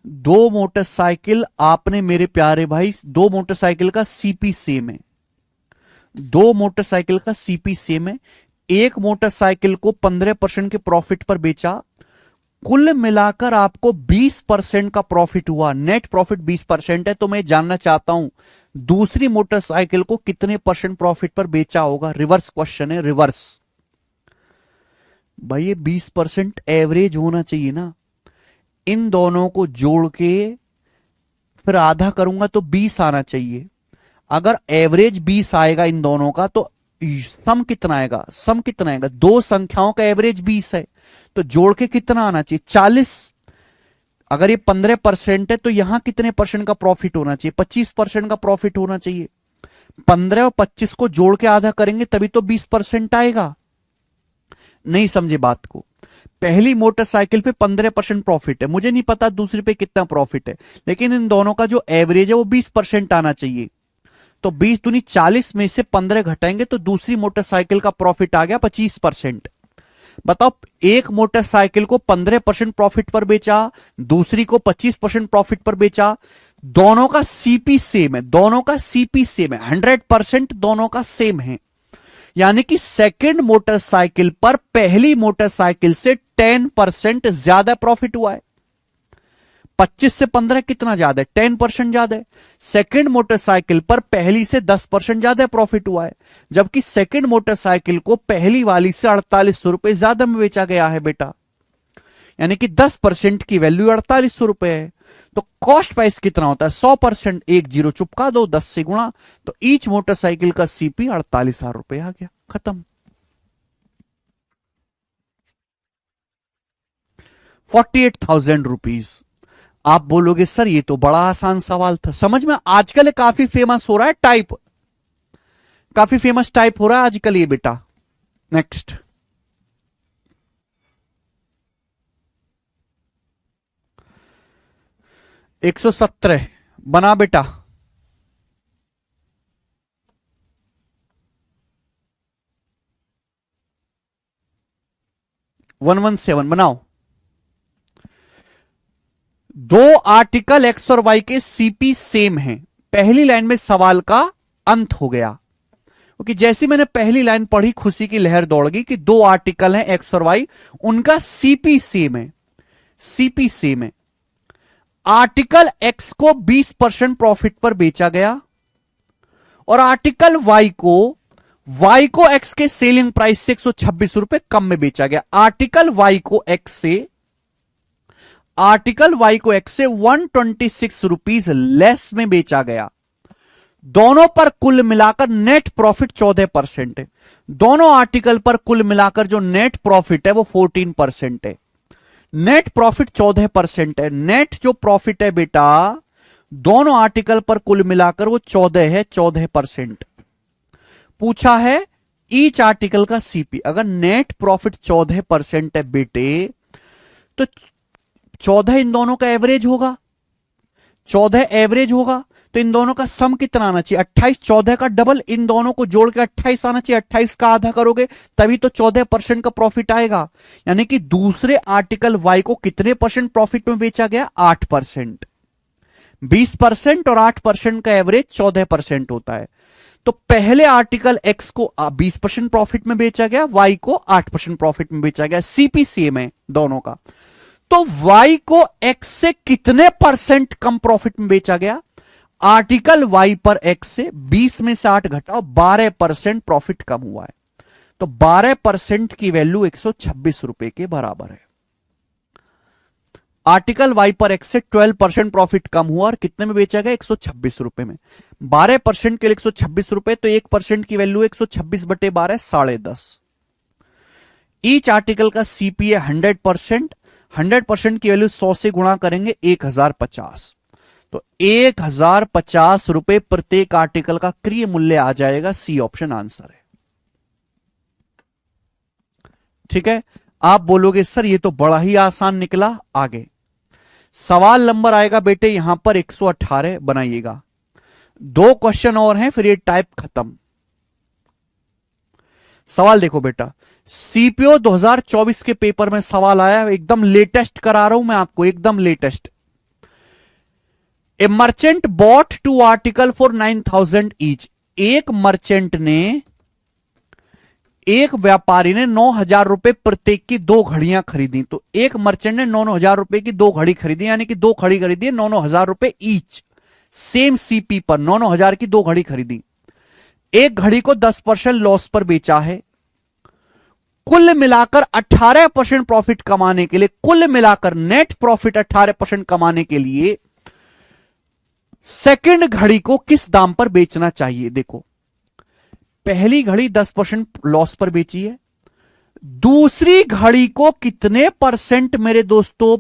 दो मोटरसाइकिल आपने मेरे प्यारे भाई, दो मोटरसाइकिल का सीपी सेम है, दो मोटरसाइकिल का सीपी सेम है। एक मोटरसाइकिल को 15% के प्रॉफिट पर बेचा, कुल मिलाकर आपको 20% का प्रॉफिट हुआ, नेट प्रॉफिट 20% है। तो मैं जानना चाहता हूं दूसरी मोटरसाइकिल को कितने परसेंट प्रॉफिट पर बेचा होगा। रिवर्स क्वेश्चन है, रिवर्स। भाई ये 20% एवरेज होना चाहिए ना, इन दोनों को जोड़ के फिर आधा करूंगा तो 20 आना चाहिए। अगर एवरेज 20 आएगा इन दोनों का तो सम कितना आएगा, सम कितना आएगा, दो संख्याओं का एवरेज 20 है तो जोड़ के कितना आना चाहिए 40। अगर ये 15% है तो यहां कितने परसेंट का प्रॉफिट होना चाहिए, 25% का प्रॉफिट होना चाहिए। 15 और 25 को जोड़ के आधा करेंगे तभी तो 20% आएगा। नहीं समझे बात को। पहली मोटरसाइकिल पे 15% प्रॉफिट है, मुझे नहीं पता दूसरी पे कितना प्रॉफिट है, लेकिन इन दोनों का जो एवरेज है वो 20% आना चाहिए। तो 20 दूनी 40 में से 15 घटाएंगे तो दूसरी मोटरसाइकिल का प्रॉफिट आ गया 25%। बताओ, एक मोटरसाइकिल को 15% प्रॉफिट पर बेचा, दूसरी को 25% प्रॉफिट पर बेचा, दोनों का सीपी सेम है, दोनों का सीपी सेम है, 100% दोनों का सेम है। यानी कि सेकंड मोटरसाइकिल पर पहली मोटरसाइकिल से 10% ज्यादा प्रॉफिट हुआ है। 25 से 15 कितना ज्यादा है, 10% ज्यादा है। सेकंड मोटरसाइकिल पर पहली से 10% ज्यादा प्रॉफिट हुआ है, जबकि सेकंड मोटरसाइकिल को पहली वाली से 4800 रुपए ज्यादा में बेचा गया है बेटा। यानी कि 10% की वैल्यू 4800 रुपए है। तो कॉस्ट प्राइस कितना होता है 100%, एक जीरो चुपका दो, 10 से गुणा, तो ईच मोटरसाइकिल का सीपी 48,000 रुपए आ गया, खत्म। 48,000 रुपीज। आप बोलोगे सर ये तो बड़ा आसान सवाल था, समझ में। आजकल काफी फेमस हो रहा है टाइप, काफी फेमस टाइप हो रहा है आजकल ये बेटा। नेक्स्ट, एक 117 बना बेटा। 117 बनाओ। दो आर्टिकल एक्स और वाई के सीपी सेम हैं। पहली लाइन में सवाल का अंत हो गया, क्योंकि जैसी मैंने पहली लाइन पढ़ी खुशी की लहर दौड़ गई कि दो आर्टिकल हैं एक्स और वाई, उनका सीपी सेम है, सीपी सेम है। आर्टिकल एक्स को 20% प्रॉफिट पर बेचा गया और आर्टिकल वाई को एक्स के सेलिंग प्राइस से 126 रुपए कम में बेचा गया। आर्टिकल वाई को एक्स से 126 रुपीज लेस में बेचा गया। दोनों पर कुल मिलाकर नेट प्रॉफिट 14% है। दोनों आर्टिकल पर कुल मिलाकर जो नेट प्रॉफिट है वो 14% है। नेट प्रॉफिट 14% है। नेट जो प्रॉफिट है बेटा दोनों आर्टिकल पर कुल मिलाकर वो 14 है, 14%। पूछा है ईच आर्टिकल का सीपी। अगर नेट प्रॉफिट 14% है बेटे तो 14 इन दोनों का एवरेज होगा, 14 एवरेज होगा, तो इन दोनों का सम कितना आना चाहिए 28। 14 का डबल, इन दोनों को जोड़ के 28 आना चाहिए। 28 का आधा करोगे तभी तो 14% का प्रॉफिट आएगा। यानी कि दूसरे आर्टिकल वाई को कितने परसेंट प्रॉफिट में बेचा गया 8%। 20% और 8% का एवरेज 14% होता है। तो पहले आर्टिकल एक्स को 20% प्रॉफिट में बेचा गया, वाई को 8% प्रॉफिट में बेचा गया। सीपी सेम है दोनों का। तो वाई को एक्स से कितने परसेंट कम प्रॉफिट में बेचा गया? आर्टिकल वाई पर एक्स से 20 में से 8 घटाओ, 12% प्रॉफिट कम हुआ है। तो 12% की वैल्यू 126 रुपए के बराबर है। आर्टिकल वाई पर एक्स से 12% प्रॉफिट कम हुआ और कितने में बेचा गया? 126 रुपए में। 12% के लिए 126 रुपए, तो 1% की वैल्यू 126/12 10.5। ईच आर्टिकल का सीपीए 100%, 100% की वैल्यू 100 से गुणा करेंगे 1050, तो 1050 रुपए प्रत्येक आर्टिकल का क्रय मूल्य आ जाएगा। सी ऑप्शन आंसर है। ठीक है, आप बोलोगे सर ये तो बड़ा ही आसान निकला। आगे सवाल नंबर आएगा बेटे यहां पर 118, बनाइएगा। 2 क्वेश्चन और हैं, फिर ये टाइप खत्म। सवाल देखो बेटा, सीपीओ 2024 के पेपर में सवाल आया, एकदम लेटेस्ट करा रहा हूं मैं आपको, एकदम latest. A merchant bought 2 article for 9,000 each. एक मर्चेंट ने, एक व्यापारी ने 9,000 रुपए प्रत्येक की 2 घड़ियां खरीदी। तो एक मर्चेंट ने 9,000 रुपए की 2 घड़ी खरीदी, यानी कि 2 घड़ी खरीदी, 9,000 रुपए ईच। सेम सीपी पर 9,000 की 2 घड़ी खरीदी। एक घड़ी को 10% लॉस पर बेचा है। कुल मिलाकर 18% प्रॉफिट कमाने के लिए, कुल मिलाकर नेट प्रॉफिट 18% कमाने के लिए सेकंड घड़ी को किस दाम पर बेचना चाहिए? देखो, पहली घड़ी 10% लॉस पर बेची है, दूसरी घड़ी को कितने परसेंट मेरे दोस्तों,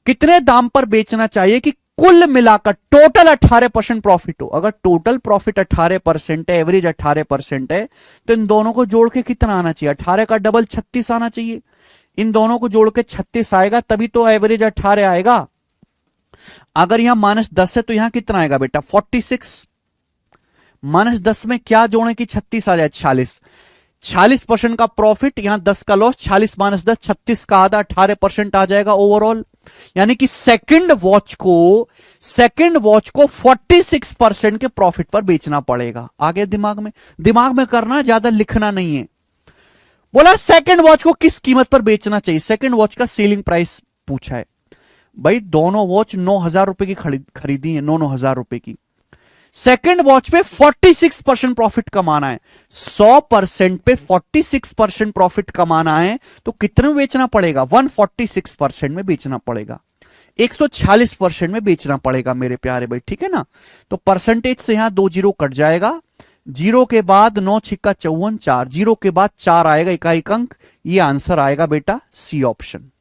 कितने दाम पर बेचना चाहिए कि कुल मिलाकर टोटल 18% प्रॉफिट हो? अगर टोटल प्रॉफिट 18% है, एवरेज 18% है, तो इन दोनों को जोड़ के कितना आना चाहिए? 18 का डबल 36 आना चाहिए। इन दोनों को जोड़ के 36 आएगा, तभी तो एवरेज 18 आएगा। अगर यहां -10 है तो यहां कितना आएगा बेटा? 46। -10 में क्या जोड़े कि 36 आ जाए? 46। 46% का प्रॉफिट, यहां 10 का लॉस, 46 - 10 36 का आधा, 18% आ जाएगा ओवरऑल। यानी कि सेकंड वॉच को 46% के प्रॉफिट पर बेचना पड़ेगा। आगे दिमाग में करना, ज्यादा लिखना नहीं है। बोला सेकंड वॉच को किस कीमत पर बेचना चाहिए? सेकंड वॉच का सेलिंग प्राइस पूछा है भाई। दोनों वॉच 9,000 रुपए की खरीदी है, 9,000 रुपए की। सेकंड वॉच पे 46% प्रॉफिट कमाना है। 100% पे 46% प्रॉफिट कमाना है, तो कितने में बेचना पड़ेगा? 146% में बेचना पड़ेगा, 146% में बेचना पड़ेगा मेरे प्यारे भाई। ठीक है ना? तो परसेंटेज से यहां 2 जीरो कट जाएगा। 0 के बाद 9 छिक्का 54, 4 0 के बाद 4 आएगा, इकाई अंक। ये आंसर आएगा बेटा सी ऑप्शन।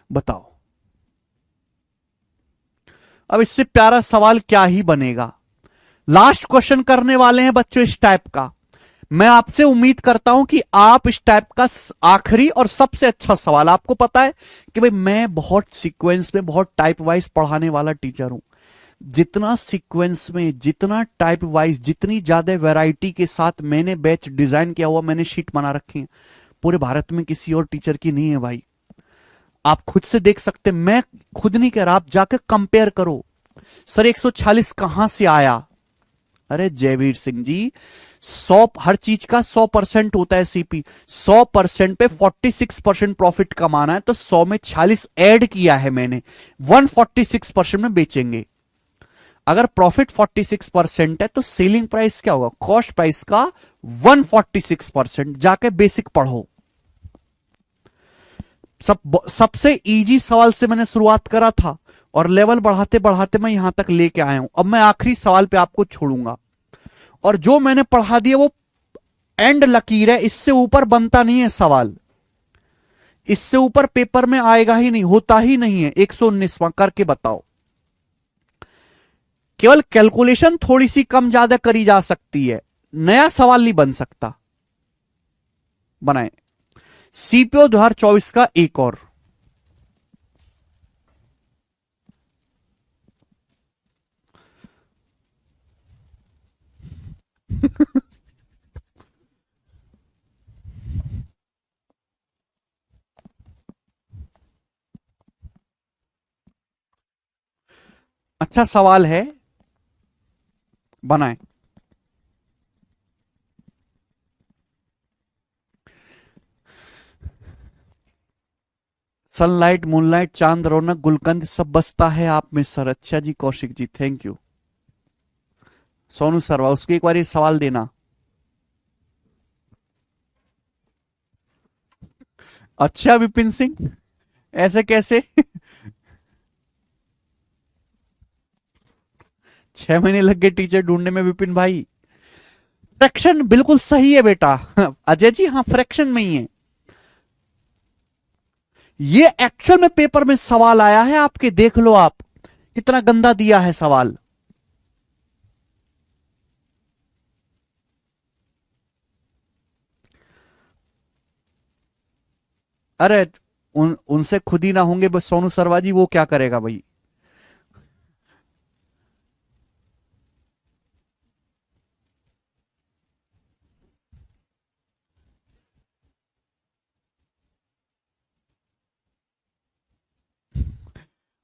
बताओ, अब इससे प्यारा सवाल क्या ही बनेगा? लास्ट क्वेश्चन करने वाले हैं बच्चों इस टाइप का। मैं आपसे उम्मीद करता हूं कि आप इस टाइप का आखिरी और सबसे अच्छा सवाल, आपको पता है कि भाई मैं बहुत सीक्वेंस में, बहुत टाइप वाइज पढ़ाने वाला टीचर हूं। जितना सीक्वेंस में, जितना टाइप वाइज, जितनी ज्यादा वैरायटी के साथ मैंने बैच डिजाइन किया हुआ, मैंने शीट बना रखी है, पूरे भारत में किसी और टीचर की नहीं है भाई। आप खुद से देख सकते, मैं खुद नहीं कह रहा, आप जाकर कंपेयर करो। सर 146 कहां से आया? अरे जयवीर सिंह जी, 100, हर चीज का 100% होता है सीपी। 100% पे 46% प्रॉफिट कमाना है, तो 100 में 46 ऐड किया है मैंने, 146% में बेचेंगे। अगर प्रॉफिट 46% है तो सेलिंग प्राइस क्या होगा? कॉस्ट प्राइस का 146%। जाके बेसिक पढ़ो। सबसे इजी सवाल से मैंने शुरुआत करा था और लेवल बढ़ाते बढ़ाते मैं यहां तक लेके आया हूं। अब मैं आखिरी सवाल पे आपको छोड़ूंगा, और जो मैंने पढ़ा दिया वो एंड लकीर है, इससे ऊपर बनता नहीं है सवाल, इससे ऊपर पेपर में आएगा ही नहीं, होता ही नहीं है। 119वां करके बताओ। केवल कैलकुलेशन थोड़ी सी कम ज्यादा करी जा सकती है, नया सवाल नहीं बन सकता। बनाए सीपीओ 2024 का एक और। अच्छा सवाल है, बनाए। सनलाइट, मूनलाइट, चांद, रौनक, गुलकंद सब बसता है आप में सर। अच्छा जी, कौशिक जी थैंक यू। सोनू सरवा, उसके एक बार ये सवाल देना। अच्छा विपिन सिंह, ऐसे कैसे? 6 महीने लग गए टीचर ढूंढने में विपिन भाई। फ्रैक्शन बिल्कुल सही है बेटा। अजय जी, हाँ फ्रैक्शन में ही है। ये एक्चुअल में पेपर में सवाल आया है आपके, देख लो आप कितना गंदा दिया है सवाल। अरे उनसे खुद ही ना होंगे बस सोनू सरवा जी, वो क्या करेगा भाई।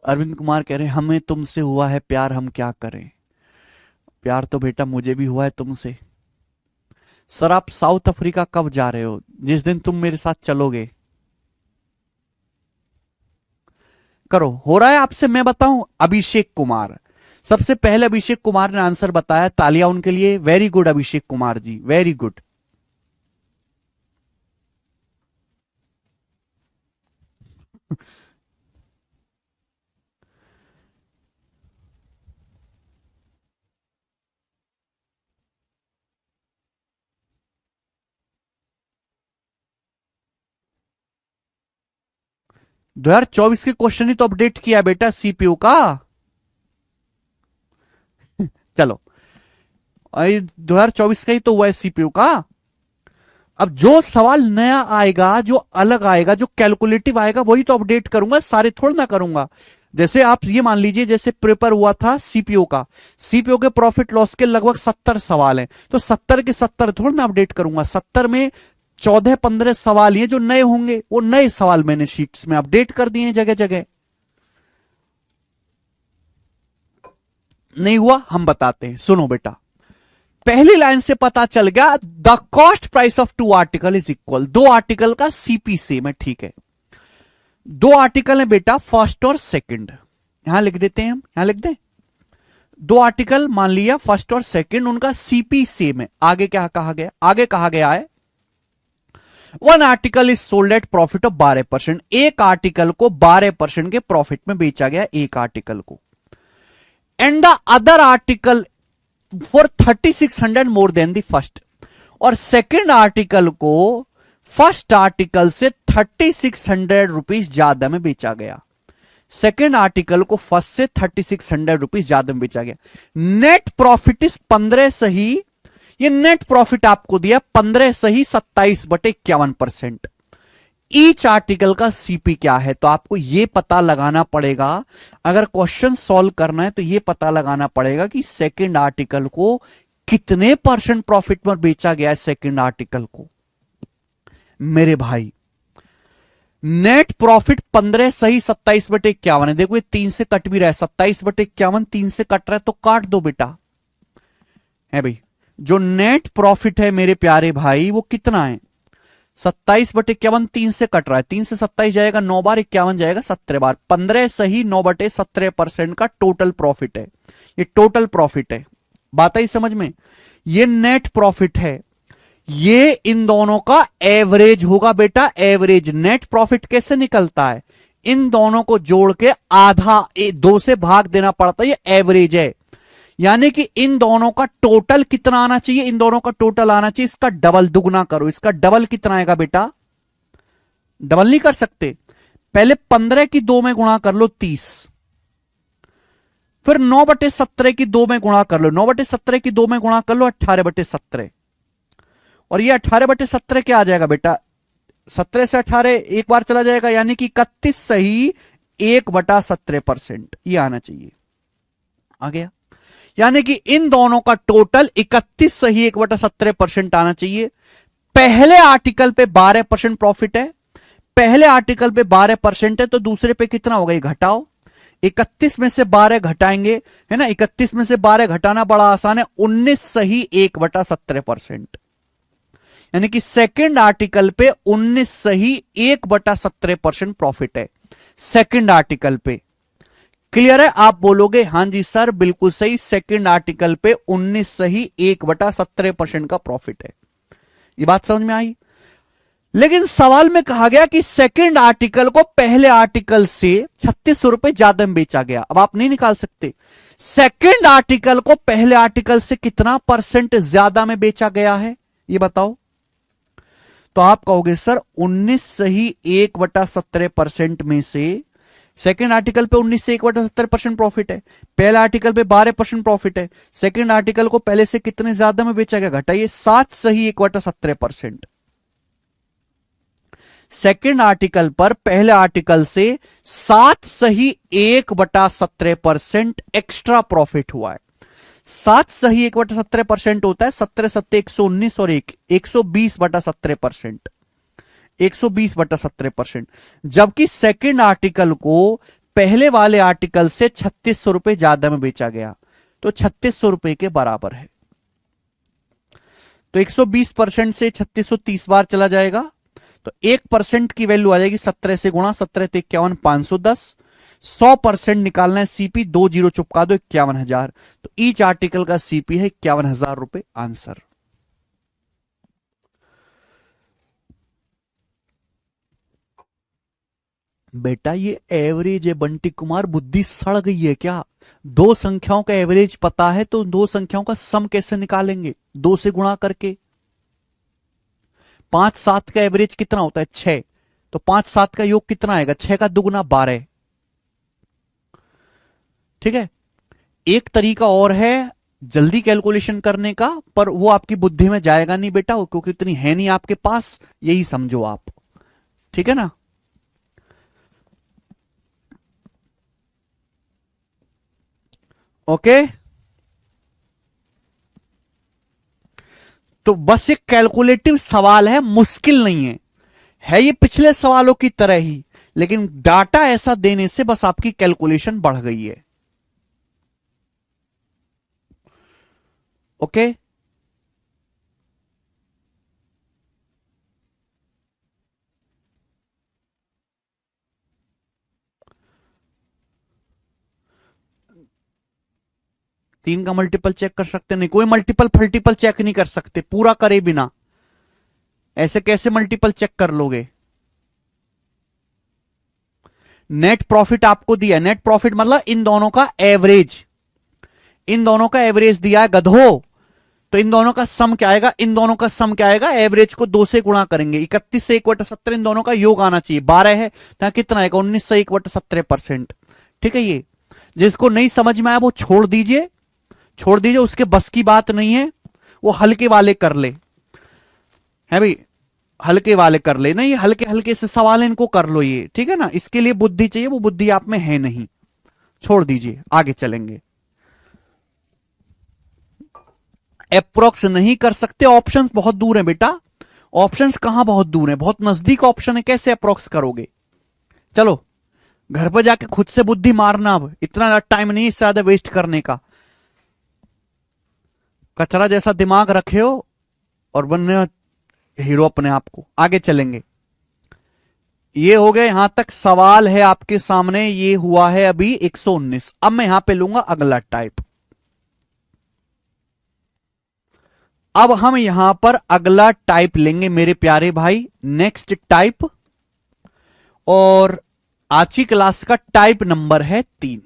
अरविंद कुमार कह रहे हैं हमें तुमसे हुआ है प्यार, हम क्या करें। प्यार तो बेटा मुझे भी हुआ है तुमसे। सर आप साउथ अफ्रीका कब जा रहे हो? जिस दिन तुम मेरे साथ चलोगे। करो, हो रहा है आपसे। मैं बताऊं, अभिषेक कुमार सबसे पहले, अभिषेक कुमार ने आंसर बताया, तालियां उनके लिए। Very good Abhishek Kumar ji, very good. दो हजार चौबीस के क्वेश्चन ही तो अपडेट किया बेटा सीपीयू का। चलो, 2024 का ही तो हुआ है सीपीयू का। अब जो सवाल नया आएगा, जो अलग आएगा, जो कैलकुलेटिव आएगा, वही तो अपडेट करूंगा, सारे थोड़ा ना करूंगा। जैसे आप ये मान लीजिए, जैसे पेपर हुआ था सीपीओ का, सीपीओ के प्रॉफिट लॉस के लगभग 70 सवाल हैं, तो 70 के 70 थोड़ा ना अपडेट करूंगा। 70 में 14-15 सवाल ये जो नए होंगे, वो नए सवाल मैंने शीट्स में अपडेट कर दिए जगह जगह। नहीं हुआ, हम बताते हैं, सुनो बेटा। पहली लाइन से पता चल गया, the cost price of two article is equal. दो आर्टिकल का सीपी सेम है, ठीक है। दो आर्टिकल है बेटा, फर्स्ट और सेकंड। यहां लिख देते हैं हम, यहां लिख दें। दो आर्टिकल मान लिया, फर्स्ट और सेकंड, उनका सीपी सेम है। आगे क्या कहा गया? आगे कहा गया है one article is sold at profit of 12%। एक आर्टिकल को 12% के प्रॉफिट में बेचा गया, एक आर्टिकल को। And the other article for 3600 more than the first. और सेकेंड आर्टिकल को फर्स्ट आर्टिकल से 3600 रुपीज ज्यादा में बेचा गया। सेकेंड आर्टिकल को फर्स्ट से 3600 रुपीज ज्यादा में बेचा गया। नेट प्रॉफिट इज 15 सही, ये नेट प्रॉफिट आपको दिया 15 सही 27/51%। ईच आर्टिकल का सीपी क्या है, तो आपको यह पता लगाना पड़ेगा। अगर क्वेश्चन सॉल्व करना है तो यह पता लगाना पड़ेगा कि सेकंड आर्टिकल को कितने परसेंट प्रॉफिट में बेचा गया है। सेकंड आर्टिकल को मेरे भाई, नेट प्रॉफिट 15 सही 27/51 है। देखो ये 3 से कट भी रहा है, 27/51 3 से कट रहा है, तो काट दो बेटा। है भाई, जो नेट प्रॉफिट है मेरे प्यारे भाई, वो कितना है? 27/51 3 से कट रहा है, 3 से 27 जाएगा, 9 बार 51 जाएगा 17 बार, 15 सही 9/17% का टोटल प्रॉफिट है। ये टोटल प्रॉफिट है, बात आई समझ में? ये नेट प्रॉफिट है, ये इन दोनों का एवरेज होगा बेटा। एवरेज नेट प्रॉफिट कैसे निकलता है? इन दोनों को जोड़ के आधा 2 से भाग देना पड़ता है, ये एवरेज है। यानी कि इन दोनों का टोटल कितना आना चाहिए? इन दोनों का टोटल आना चाहिए, इसका डबल, दुगना करो। इसका डबल कितना आएगा बेटा? डबल नहीं कर सकते, पहले 15 की 2 में गुणा कर लो 30, फिर 9/17 की 2 में गुणा कर लो, 9/17 की 2 में गुणा कर लो 18/17, और ये 18/17 क्या आ जाएगा बेटा? 17 से 18 एक बार चला जाएगा, यानी कि 31 सही 1/17%, ये आना चाहिए। आ गया? यानी कि इन दोनों का टोटल 31 सही 1/17% आना चाहिए। पहले आर्टिकल पे 12% प्रॉफिट है, पहले आर्टिकल पे 12% है, तो दूसरे पे कितना होगा? ये घटाओ, 31 में से 12 घटाएंगे, है ना? 31 में से 12 घटाना बड़ा आसान है, 19 सही 1/17%। यानी कि सेकंड आर्टिकल पे 19 सही 1/17% प्रॉफिट है सेकंड आर्टिकल पे। क्लियर है? आप बोलोगे हां जी सर बिल्कुल सही, सेकंड आर्टिकल पे 19 सही 1/17% का प्रॉफिट है। ये बात समझ में आई? लेकिन सवाल में कहा गया कि सेकंड आर्टिकल को पहले आर्टिकल से 3600 रुपए ज्यादा में बेचा गया। अब आप नहीं निकाल सकते सेकंड आर्टिकल को पहले आर्टिकल से कितना परसेंट ज्यादा में बेचा गया है, ये बताओ। तो आप कहोगे सर 19 सही 1/17% में से सेकंड आर्टिकल पे 19 से 1/17% प्रॉफिट है, पहले आर्टिकल पे 12% प्रॉफिट है। सेकंड आर्टिकल को पहले से कितने ज्यादा में बेचा गया, घटाइए 7 सही 1/17%। सेकंड आर्टिकल पर पहले आर्टिकल से 7 सही 1/17% एक्स्ट्रा प्रॉफिट हुआ है। 7 सही 1/17% होता है 17 सत्ते 119 और 120/17%, 120/17%। जबकि सेकंड आर्टिकल को पहले वाले आर्टिकल से 3600 रुपए ज्यादा में बेचा गया, तो 3600 रुपए के बराबर है। तो 120% से 3630 बार चला जाएगा, तो 1% की वैल्यू आ जाएगी 17 से गुणा, 17 ते 51 510। 100% निकालना है सीपी, 2 जीरो चुपका दो 51,000। तो ईच आर्टिकल का सीपी है 51,000 रुपए। आंसर। बेटा ये एवरेज है बंटी कुमार, बुद्धि सड़ गई है क्या? दो संख्याओं का एवरेज पता है तो दो संख्याओं का सम कैसे निकालेंगे? 2 से गुणा करके। 5 7 का एवरेज कितना होता है? 6। तो 5 7 का योग कितना आएगा? 6 का दुगुना 12। ठीक है। एक तरीका और है जल्दी कैलकुलेशन करने का, पर वो आपकी बुद्धि में जाएगा नहीं बेटा, क्योंकि इतनी है नहीं आपके पास, यही समझो आप। ठीक है ना। ओके। तो बस एक कैलकुलेटिव सवाल है, मुश्किल नहीं है ये पिछले सवालों की तरह ही, लेकिन डाटा ऐसा देने से बस आपकी कैलकुलेशन बढ़ गई है। ओके। तीन का मल्टीपल चेक कर सकते नहीं, कोई मल्टीपल फल्टीपल चेक नहीं कर सकते पूरा करे बिना। ऐसे कैसे मल्टीपल चेक कर लोगे? नेट प्रॉफिट आपको दिया, नेट प्रॉफिट मतलब इन दोनों का एवरेज, इन दोनों का एवरेज दिया है गधो। तो इन दोनों का सम क्या आएगा? इन दोनों का सम क्या आएगा? एवरेज को 2 से गुणा करेंगे, 31 से 1/17 इन दोनों का योग आना चाहिए, 12 है तो कितना आएगा? 19 से 1/17%। ठीक है। ये जिसको नहीं समझ में आया वो छोड़ दीजिए, छोड़ दीजिए, उसके बस की बात नहीं है, वो हल्के वाले कर ले, है भाई, हल्के वाले कर ले। नहीं, हल्के हल्के से सवाल इनको कर लो ये, ठीक है ना। इसके लिए बुद्धि चाहिए, वो बुद्धि आप में है नहीं, छोड़ दीजिए, आगे चलेंगे। अप्रोक्स नहीं कर सकते, ऑप्शंस बहुत दूर हैं बेटा। ऑप्शंस कहां बहुत दूर हैं? बहुत नजदीक ऑप्शन है, कैसे अप्रोक्स करोगे? चलो घर पर जाके खुद से बुद्धि मारना, अब इतना टाइम नहीं इससे ज्यादा वेस्ट करने का। कचरा जैसा दिमाग रखे हो और बनने हीरो अपने आप को। आगे चलेंगे। ये हो गए यहां तक सवाल है आपके सामने, ये हुआ है अभी 119। अब मैं यहां पे लूंगा अगला टाइप। अब हम यहां पर अगला टाइप लेंगे मेरे प्यारे भाई, नेक्स्ट टाइप, और आज की क्लास का टाइप नंबर है 3।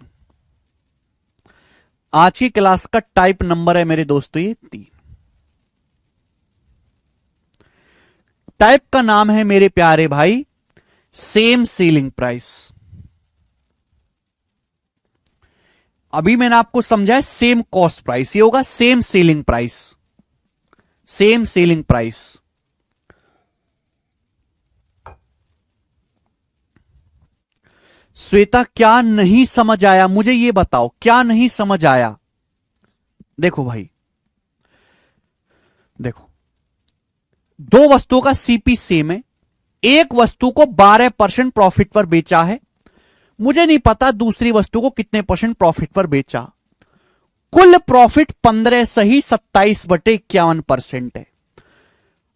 आज की क्लास का टाइप नंबर है मेरे दोस्तों ये 3। टाइप का नाम है मेरे प्यारे भाई सेम सेलिंग प्राइस। अभी मैंने आपको समझाया सेम कॉस्ट प्राइस, ये होगा same selling price, same selling price. Shweta क्या नहीं समझ आया? मुझे ये बताओ क्या नहीं समझ आया? देखो भाई, देखो, दो वस्तुओं का सीपी सेम है, एक वस्तु को 12% प्रॉफिट पर बेचा है, मुझे नहीं पता दूसरी वस्तु को कितने परसेंट प्रॉफिट पर बेचा। कुल प्रॉफिट 15 सही 27/51% है।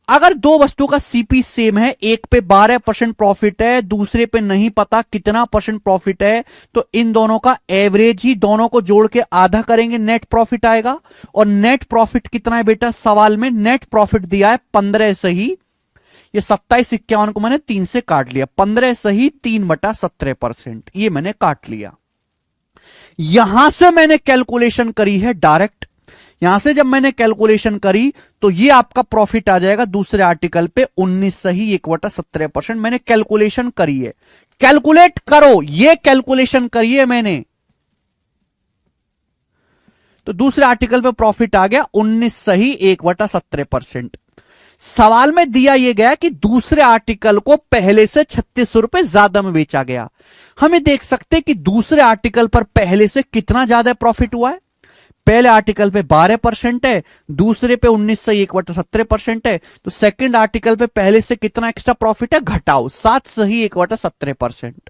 अगर दो वस्तु का सीपी सेम है, एक पे 12% प्रॉफिट है, दूसरे पे नहीं पता कितना परसेंट प्रॉफिट है, तो इन दोनों का एवरेज ही दोनों को जोड़ के आधा करेंगे, नेट प्रॉफिट आएगा। और नेट प्रॉफिट कितना है बेटा? सवाल में नेट प्रॉफिट दिया है 15 सही, ये 2751 को मैंने 3 से काट लिया, 15 सही 3/17%, ये मैंने काट लिया। यहां से मैंने कैलकुलेशन करी है डायरेक्ट, यहां से जब मैंने कैलकुलेशन करी तो ये आपका प्रॉफिट आ जाएगा दूसरे आर्टिकल पे 19 सही 1/17%। मैंने कैलकुलेशन करी है, कैलकुलेट करो, ये कैलकुलेशन करिए मैंने, तो दूसरे आर्टिकल पे प्रॉफिट आ गया 19 सही 1/17%। सवाल में दिया यह गया कि दूसरे आर्टिकल को पहले से 36 रुपए ज्यादा में बेचा गया। हमें देख सकते हैं कि दूसरे आर्टिकल पर पहले से कितना ज्यादा प्रॉफिट हुआ है। पहले आर्टिकल पे 12% है, दूसरे पे 19 से 1/17% है, तो सेकंड आर्टिकल पे पहले से कितना एक्स्ट्रा प्रॉफिट है, घटाओ 7 सही 1/17%।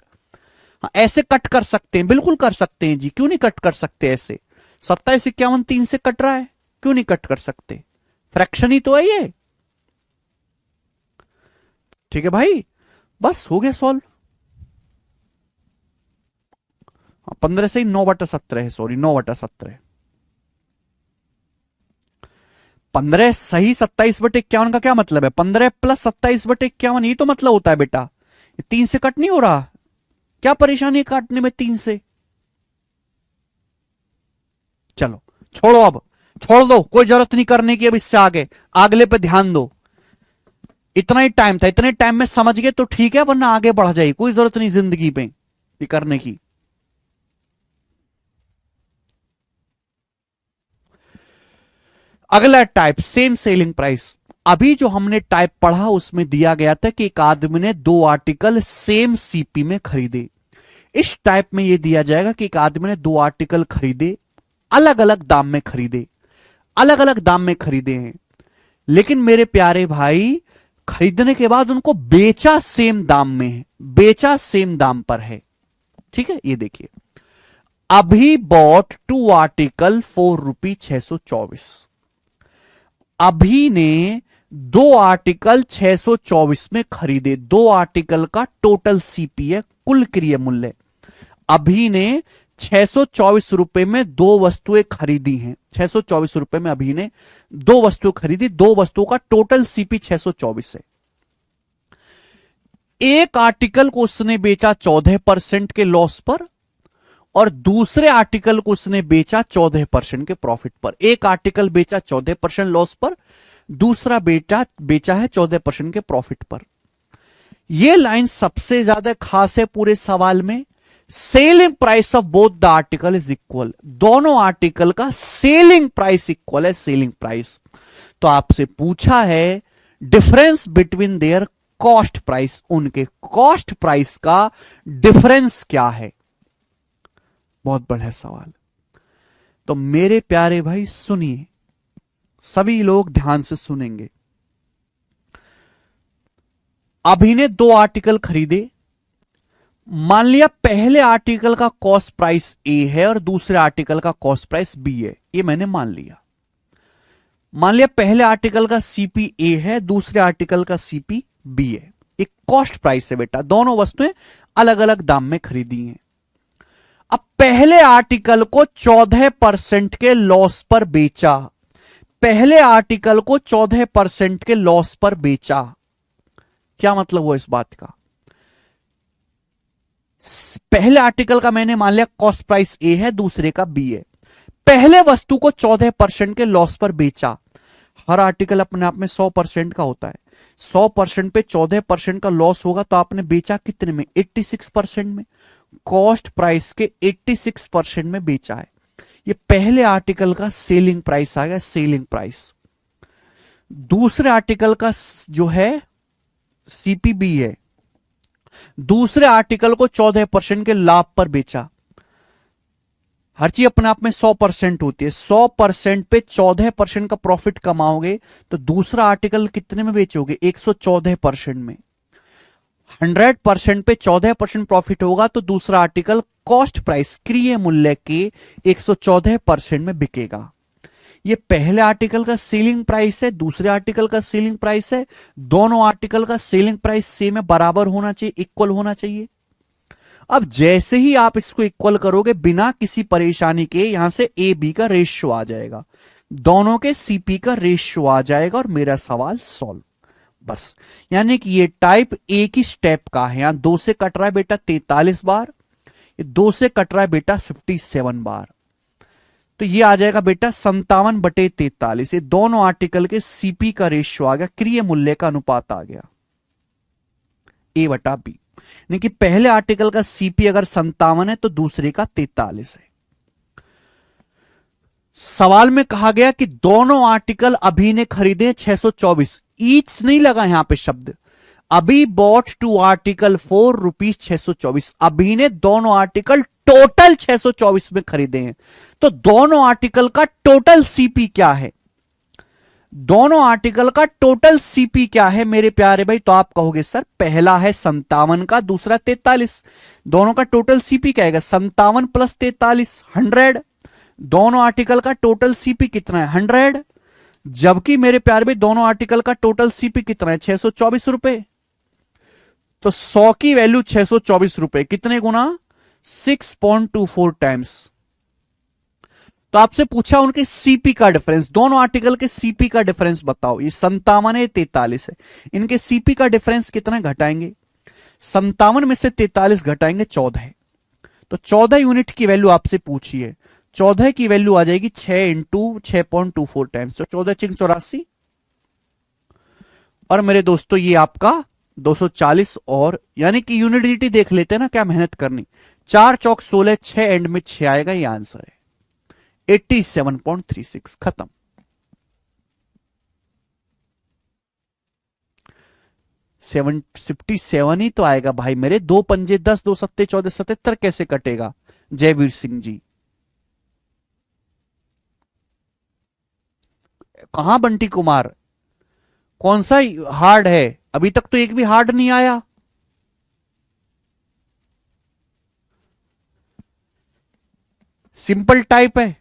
हाँ, ऐसे कट कर सकते हैं, बिल्कुल कर सकते हैं जी, क्यों नहीं कट कर सकते ऐसे। 2751 3 से कट रहा है, क्यों नहीं कट कर सकते, फ्रैक्शन ही तो है ये। ठीक है भाई, बस हो गया सॉल्व। 15 से 9/17 है, सॉरी 9/17। 15 सही 27/51 का क्या मतलब है, 15 प्लस 27/51, ये तो मतलब होता है बेटा। ये 3 से कट नहीं हो रहा, क्या परेशानी है काटने में 3 से। चलो छोड़ो, अब छोड़ दो, कोई जरूरत नहीं करने की अब इससे आगे, अगले पे ध्यान दो। इतना ही टाइम था, इतने टाइम में समझ गए तो ठीक है, वरना आगे बढ़ जाए, कोई जरूरत नहीं जिंदगी में ये करने की। अगला टाइप सेम सेलिंग प्राइस। अभी जो हमने टाइप पढ़ा उसमें दिया गया था कि एक आदमी ने 2 आर्टिकल सेम सीपी में खरीदे। इस टाइप में यह दिया जाएगा कि एक आदमी ने 2 आर्टिकल खरीदे, अलग अलग दाम में खरीदे, अलग अलग दाम में खरीदे हैं, लेकिन मेरे प्यारे भाई खरीदने के बाद उनको बेचा सेम दाम में है, बेचा सेम दाम पर है। ठीक है, ये देखिए, अभी बॉट 2 आर्टिकल ₹4.624। अभी ने 2 आर्टिकल 624 में खरीदे, 2 आर्टिकल का टोटल सीपी है, कुल क्रिय मूल्य। अभी ने 624 रुपए में 2 वस्तुएं खरीदी हैं, 624 रुपए में अभी ने 2 वस्तुएं खरीदी, 2 वस्तुओं का टोटल सीपी 624 है। एक आर्टिकल को उसने बेचा 14% के लॉस पर और दूसरे आर्टिकल को उसने बेचा 14% के प्रॉफिट पर। एक आर्टिकल बेचा 14% लॉस पर, दूसरा बेचा है 14% के प्रॉफिट पर। यह लाइन सबसे ज्यादा खास है पूरे सवाल में। Selling price of both the article is equal, दोनों आर्टिकल का सेलिंग प्राइस इक्वल है, सेलिंग प्राइस। तो आपसे पूछा है difference between their cost price, उनके कॉस्ट प्राइस का डिफरेंस क्या है। बहुत बड़ा सवाल। तो मेरे प्यारे भाई सुनिए, सभी लोग ध्यान से सुनेंगे। अभी ने 2 आर्टिकल खरीदे, मान लिया पहले आर्टिकल का कॉस्ट प्राइस ए है और दूसरे आर्टिकल का कॉस्ट प्राइस बी है, ये मैंने मान लिया। मान लिया पहले आर्टिकल का सीपी ए है, दूसरे आर्टिकल का सीपी बी है, एक कॉस्ट प्राइस है बेटा, दोनों वस्तुएं अलग अलग दाम में खरीदी हैं। अब पहले आर्टिकल को 14% के लॉस पर बेचा, पहले आर्टिकल को 14% के लॉस पर बेचा। क्या मतलब हुआ इस बात का, पहले आर्टिकल का मैंने मान लिया कॉस्ट प्राइस ए है, दूसरे का बी है, पहले वस्तु को 14% के लॉस पर बेचा। हर आर्टिकल अपने आप में 100% का होता है, 100% पे 14% का लॉस होगा तो आपने बेचा कितने में, 86% में, कॉस्ट प्राइस के 86% में बेचा है। ये पहले आर्टिकल का सेलिंग प्राइस आ गया, सेलिंग प्राइस। दूसरे आर्टिकल का जो है सीपीबी है, दूसरे आर्टिकल को 14% के लाभ पर बेचा। हर चीज अपने आप में 100% होती है, 100% पे 14% का प्रॉफिट कमाओगे तो दूसरा आर्टिकल कितने में बेचोगे, 114% में। 100% पे 14% प्रॉफिट होगा तो दूसरा आर्टिकल कॉस्ट प्राइस क्रिय मूल्य के 114% में बिकेगा। ये पहले आर्टिकल का सेलिंग प्राइस है, दूसरे आर्टिकल का सेलिंग प्राइस है, दोनों आर्टिकल का सेलिंग प्राइस सेम है, बराबर होना चाहिए, इक्वल होना चाहिए। अब जैसे ही आप इसको इक्वल करोगे बिना किसी परेशानी के, यहां से ए बी का रेशियो आ जाएगा, दोनों के सीपी का रेशियो आ जाएगा और मेरा सवाल सॉल्व। बस, यानी कि ये टाइप ए की स्टेप का है। यहां 2 से कट रहा है बेटा 43 बार, ये 2 से कट रहा है बेटा 57 बार, तो ये आ जाएगा बेटा 57/43। ये दोनों आर्टिकल के सीपी का रेशियो आ गया, क्रिय मूल्य का अनुपात आ गया A/B। यानी कि पहले आर्टिकल का सीपी अगर 57 है तो दूसरे का 43 है। सवाल में कहा गया कि दोनों आर्टिकल अभी ने खरीदे 624, ईच नहीं लगा यहां पे शब्द, अभी बॉट 2 आर्टिकल फॉर रुपीज 624, अभी ने दोनों आर्टिकल टोटल 624 में खरीदे हैं। तो दोनों आर्टिकल का टोटल सीपी क्या है, दोनों आर्टिकल का टोटल सीपी क्या है मेरे प्यारे भाई? तो आप कहोगे सर पहला है 57 का, दूसरा 43, दोनों का टोटल सीपी क्या आएगा? 57 + 43 100। दोनों आर्टिकल का टोटल सीपी कितना है? 100। जबकि मेरे प्यारे भाई दोनों आर्टिकल का टोटल सीपी कितना है? 624 रुपए। तो 100 की वैल्यू 624 रुपए, कितने गुना? 6.24 टाइम्स। तो आपसे पूछा उनके सीपी का डिफरेंस, दोनों आर्टिकल के सीपी का डिफरेंस बताओ। ये 57 है, 43 है, इनके सीपी का डिफरेंस कितना घटाएंगे? 57 में से 43 घटाएंगे 14 है, तो 14 यूनिट की वैल्यू आपसे पूछी है। 14 की वैल्यू आ जाएगी 6 × 6.24 टाइम्स, तो 14 × 84। और मेरे दोस्तों ये आपका 240, और यानी कि यूनिटी देख लेते हैं ना, क्या मेहनत करनी। 4 चौक 16, 6 एंड में 6 आएगा, ये आंसर है 87.36। खत्म। सेवन 57 ही तो आएगा भाई मेरे, 2 पंजे 10, 2 सत्ते 14, 77 कैसे कटेगा जयवीर सिंह जी? कहां बंटी कुमार, कौन सा हार्ड है? अभी तक तो एक भी हार्ड नहीं आया। सिंपल टाइप है,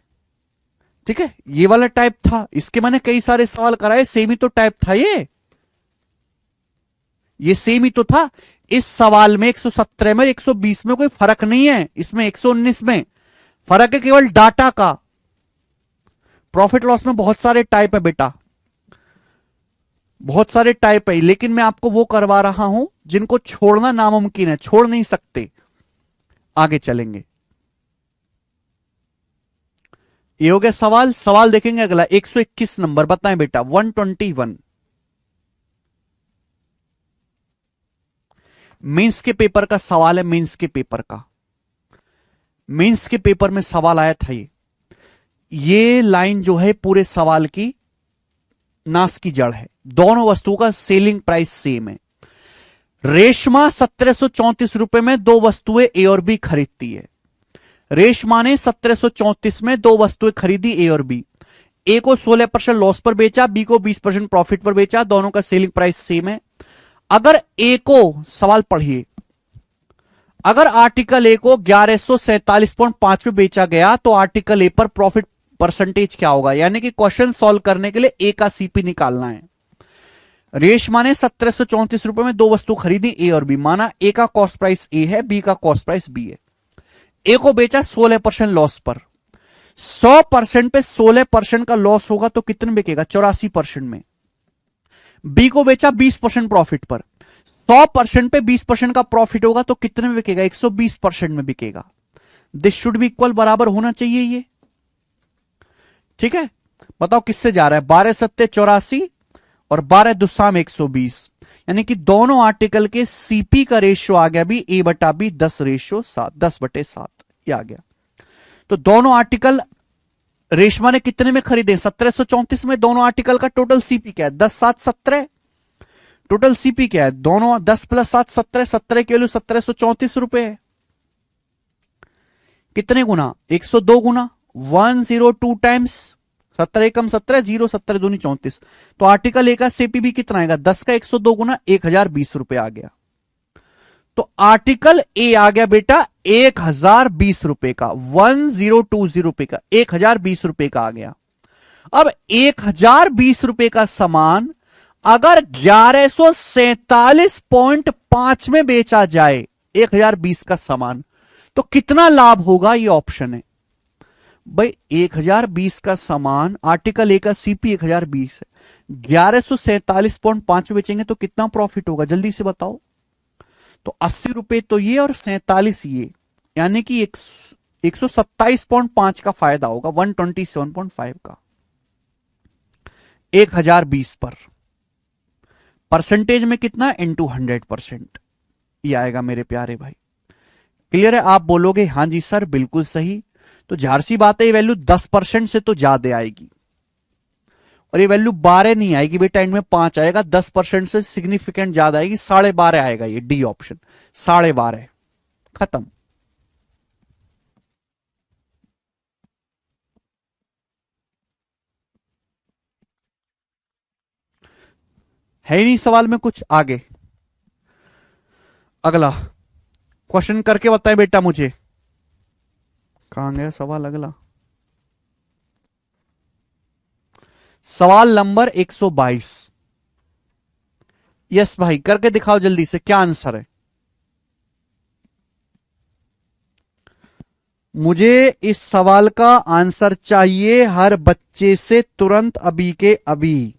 ठीक है, ये वाला टाइप था, इसके मैंने कई सारे सवाल कराए, सेम ही तो टाइप था ये सेम ही तो था। इस सवाल में 117 में 120 में कोई फर्क नहीं है, इसमें 119 में फर्क है केवल डाटा का। प्रॉफिट लॉस में बहुत सारे टाइप है बेटा, बहुत सारे टाइप है, लेकिन मैं आपको वो करवा रहा हूं जिनको छोड़ना नामुमकिन है, छोड़ नहीं सकते। आगे चलेंगे, ये हो गया सवाल। सवाल देखेंगे अगला 121 नंबर, बताएं बेटा 121। मेंस के पेपर का सवाल है, मेंस के पेपर का, मेंस के पेपर में सवाल आया था ये लाइन जो है पूरे सवाल की नाश की जड़ है। दोनों वस्तुओं का सेलिंग प्राइस सेम है। रेशमा 1734 रुपए में 2 वस्तुएं ए और बी खरीदती है। रेशमा ने 1734 में 2 वस्तुएं खरीदी ए और बी। ए को 16% लॉस पर बेचा, बी को 20% प्रॉफिट पर बेचा, दोनों का सेलिंग प्राइस सेम है। अगर ए को, सवाल पढ़िए, अगर आर्टिकल ए को 1147.5 पे बेचा गया तो आर्टिकल ए पर प्रॉफिट परसेंटेज क्या होगा? यानी कि क्वेश्चन सॉल्व करने के लिए ए का सीपी निकालना है। रेशमा ने 1734 रुपए में 2 वस्तु खरीदी ए और बी, माना ए का कॉस्ट प्राइस ए है, बी का कॉस्ट प्राइस बी है। ए को बेचा 16% लॉस पर। 100% पे 16% का लॉस होगा तो कितने बिकेगा? 84% में। बी को बेचा 20% प्रॉफिट पर। 100% पे 20% का प्रॉफिट होगा तो कितने में बिकेगा? 120% में बिकेगा। दिस शुड बी इक्वल, बराबर होना चाहिए ये, ठीक है। बताओ किससे जा रहा है? 12 सत्ते 84 और 12 दुसाम 120, यानी कि दोनों आर्टिकल के सीपी का रेशियो आ गया भी A/B 10:7, 10/7 ये आ गया। तो दोनों आर्टिकल रेशमा ने कितने में खरीदे? 1734 में। दोनों आर्टिकल का टोटल सीपी क्या है? 10 7 17। टोटल सीपी क्या है? दोनों 10 + 7 17, 17 की वैल्यू 1734 रुपए है। कितने गुना? 102 गुना, 102 टाइम्स 17 एकम 17, 0 17 दूनी 34। तो आर्टिकल ए का सीपी भी कितना आएगा? 10 का 102 गुना 1020 रुपए आ गया। तो आर्टिकल ए आ गया बेटा 1020 रुपए का, 1020 रुपए का, 1020 रुपए का आ गया। अब 1020 रुपए का सामान अगर 1147.5 में बेचा जाए 1020 का सामान, तो कितना लाभ होगा? ये ऑप्शन है। भाई 1020 का सामान, आर्टिकल ए का सीपी 1020 है, 1147.5 बेचेंगे तो कितना प्रॉफिट होगा जल्दी से बताओ। तो 80 रुपए तो ये और 47 ये, यानी कि 127.5 का फायदा होगा, 127.5 का 1020 पर। परसेंटेज में कितना, इनटू 100%, ये आएगा मेरे प्यारे भाई। क्लियर है? आप बोलोगे हां जी सर बिल्कुल सही, तो जाहिर सी बात है ये वैल्यू 10% से तो ज्यादा आएगी, और ये वैल्यू 12 नहीं आएगी बेटा, इनमें 5 आएगा, 10% से सिग्निफिकेंट ज्यादा आएगी, 12.5 आएगा ये डी ऑप्शन, 12.5 खत्म। है ही नहीं सवाल में कुछ आगे। अगला क्वेश्चन करके बताए बेटा मुझे, कहां गया सवाल अगला। सवाल नंबर 122। यस भाई करके दिखाओ जल्दी से, क्या आंसर है। मुझे इस सवाल का आंसर चाहिए हर बच्चे से तुरंत, अभी के अभी।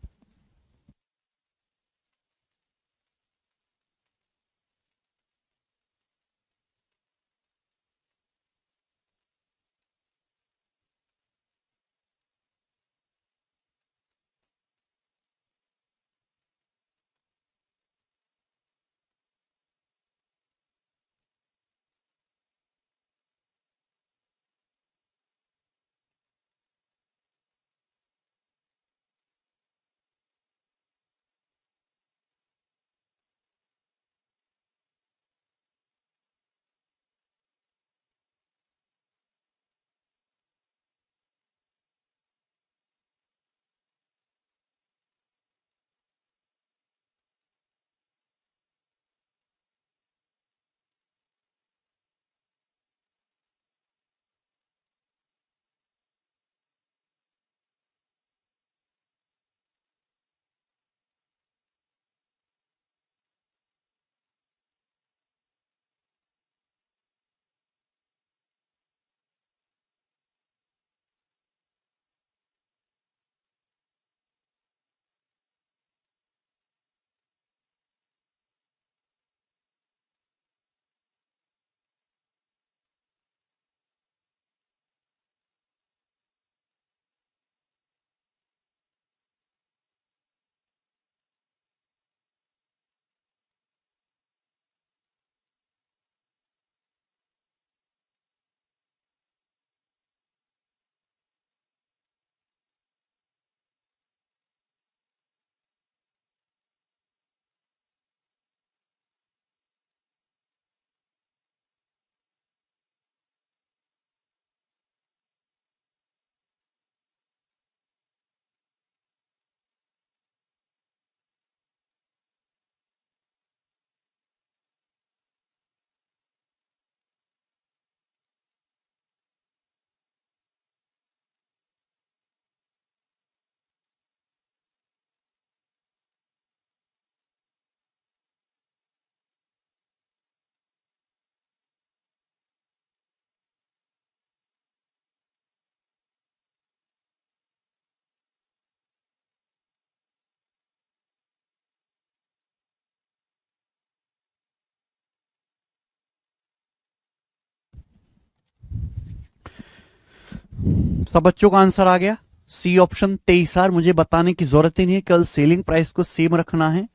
सब बच्चों का आंसर आ गया, सी ऑप्शन 23। मुझे बताने की जरूरत ही नहीं है, कल सेलिंग प्राइस को सेम रखना है।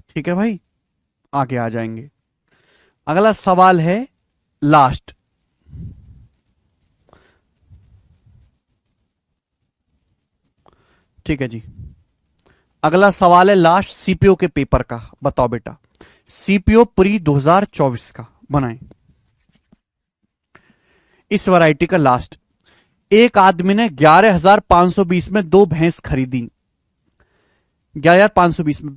ठीक है भाई, आगे आ जाएंगे। अगला सवाल है लास्ट। ठीक है जी, अगला सवाल है लास्ट सीपीओ के पेपर का। बताओ बेटा, सीपीओ प्री 2024 का बनाए, इस वैरायटी का लास्ट। एक आदमी ने 11,520 में 2 भैंस खरीदी, 11,520 में।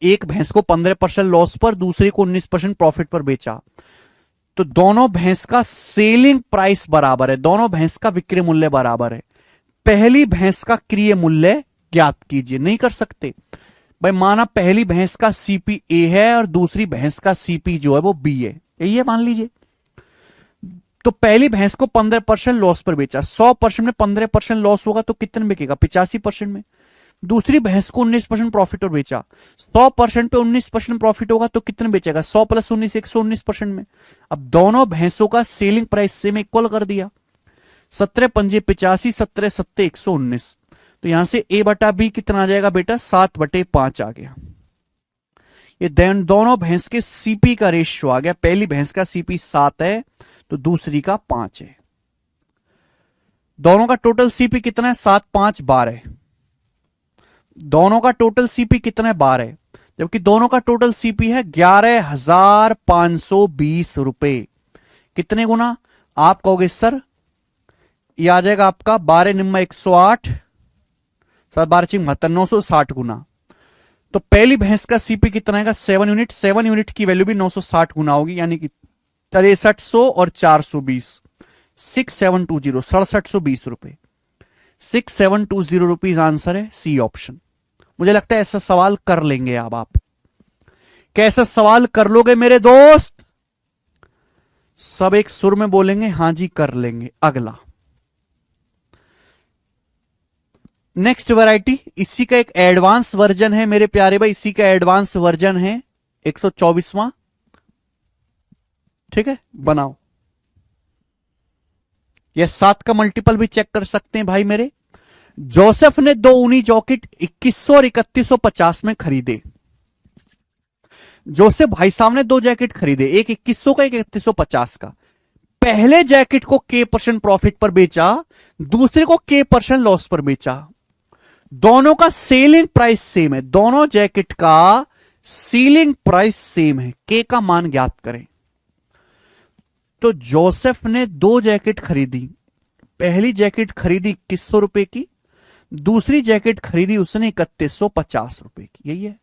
एक भैंस को 15% लॉस पर, दूसरे को 19% प्रॉफिट पर बेचा। तो दोनों भैंस का सेलिंग प्राइस बराबर है, दोनों भैंस का विक्रय मूल्य बराबर है। पहली भैंस का क्रय मूल्य ज्ञात कीजिए। नहीं कर सकते भाई, माना पहली भैंस का सीपी ए है और दूसरी भैंस का सीपी जो है वो बी है, यही है मान लीजिए। तो पहली भैंस को 15% लॉस पर बेचा, 100% में 15% लॉस होगा तो कितने बिकेगा, 85% में। दूसरी भैंस को 19% प्रॉफिट और बेचा, 100% पे 19% प्रॉफिट होगा तो कितने बेचेगा, 100 + 19 119% में। अब दोनों भैंसों का सेलिंग प्राइस सेम इक्वल कर दिया, 17 पंजे 85, 17 सत्ते 119। तो यहां से A बटा B कितना आ जाएगा बेटा, 7/5 आ गया। ये दोनों भैंस के सीपी का रेशियो आ गया। पहली भैंस का सीपी 7 है तो दूसरी का 5 है। दोनों का टोटल सीपी कितना है, 7 5 12। दोनों का टोटल सीपी कितना है, 12, जबकि दोनों का टोटल सीपी है 11,520 रुपए। कितने गुना, आप कहोगे सर ये आ जाएगा आपका 12 निम्मा 108, 7 12 72, 960 गुना। तो पहली भैंस का सीपी कितना है, 7 यूनिट। 7 यूनिट की वैल्यू भी 960 गुना होगी, यानी कि 6300 और 420, 6720, 6720 रुपए, 6720 रुपीज आंसर है, सी ऑप्शन। मुझे लगता है ऐसा सवाल कर लेंगे अब आप। कैसा सवाल कर लोगे मेरे दोस्त, सब एक सुर में बोलेंगे हां जी कर लेंगे। अगला नेक्स्ट वैरायटी, इसी का एक एडवांस वर्जन है मेरे प्यारे भाई, इसी का एडवांस वर्जन है 124वां। ठीक है, बनाओ। यह 7 का मल्टीपल भी चेक कर सकते हैं भाई मेरे। जोसेफ ने 2 ऊनी जैकेट 2100 और 3150 में खरीदे। जोसेफ भाई साहब ने 2 जैकेट खरीदे, एक 2100 का, एक 3150 का। पहले जैकेट को K% प्रॉफिट पर बेचा, दूसरे को K% लॉस पर बेचा। दोनों का सेलिंग प्राइस सेम है, दोनों जैकेट का सीलिंग प्राइस सेम है। K का मान ज्ञात करें। तो जोसेफ ने 2 जैकेट खरीदी, पहली जैकेट खरीदी 2100 रुपए की, दूसरी जैकेट खरीदी उसने 3150 रुपए की। यही है,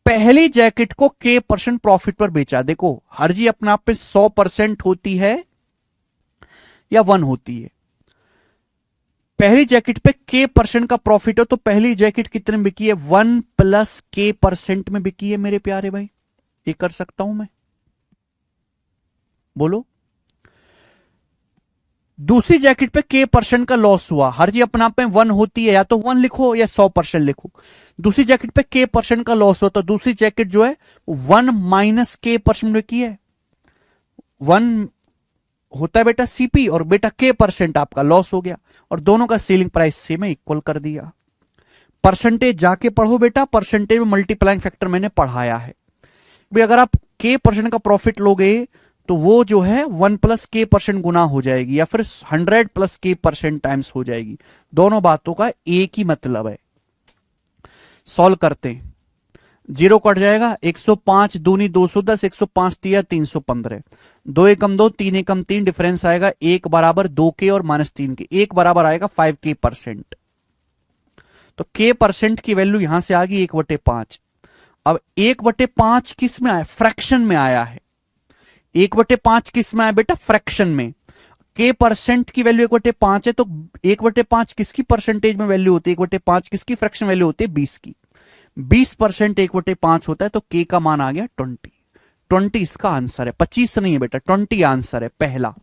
पहली जैकेट को K% प्रॉफिट पर बेचा। देखो हर जी अपने आप में 100% होती है या 1 होती है। पहली जैकेट पे K% का प्रॉफिट हो तो पहली जैकेट कितने में बिकी है, 1 + K% में बिकी है मेरे प्यारे भाई। ये कर सकता हूं मैं, बोलो। दूसरी जैकेट पे K% का लॉस हुआ, हर जी अपने आप में 1 होती है, या तो 1 लिखो या 100% लिखो। दूसरी जैकेट पे K% का लॉस हुआ तो दूसरी जैकेट जो है 1 - K% की है। 1 होता है बेटा सीपी और बेटा K% आपका लॉस हो गया, और दोनों का सेलिंग प्राइस सेम है, इक्वल कर दिया। परसेंटेज जाके पढ़ो बेटा, परसेंटेज में मल्टीप्लाइंग फैक्टर मैंने पढ़ाया है भाई। अगर आप K% का प्रॉफिट लोगे तो वो जो है 1 + K% गुना हो जाएगी, या फिर 100 + K% टाइम्स हो जाएगी। दोनों बातों का एक ही मतलब है। सॉल्व करते हैं, 0 कट जाएगा, 105 दूनी 210, 105 तिया 315, 2 एकम 2, 3 एकम 3, डिफरेंस आएगा 1 बराबर 2K और -3 के, 1 बराबर आएगा 5K%। तो K% की वैल्यू यहां से आ गई 1/5। अब 1/5 किस में आया, फ्रैक्शन में आया है। 1/5 किस में आया बेटा, फ्रैक्शन में। K% की वैल्यू 1/5 है तो 1/5 किसकी परसेंटेज में वैल्यू होती है, 1/5 किसकी फ्रैक्शन वैल्यू होती है, 20 की। 20% 1/5 होता है तो K का मान आ गया 20। 20 इसका आंसर है, 25 नहीं है बेटा, 20 आंसर है पहला।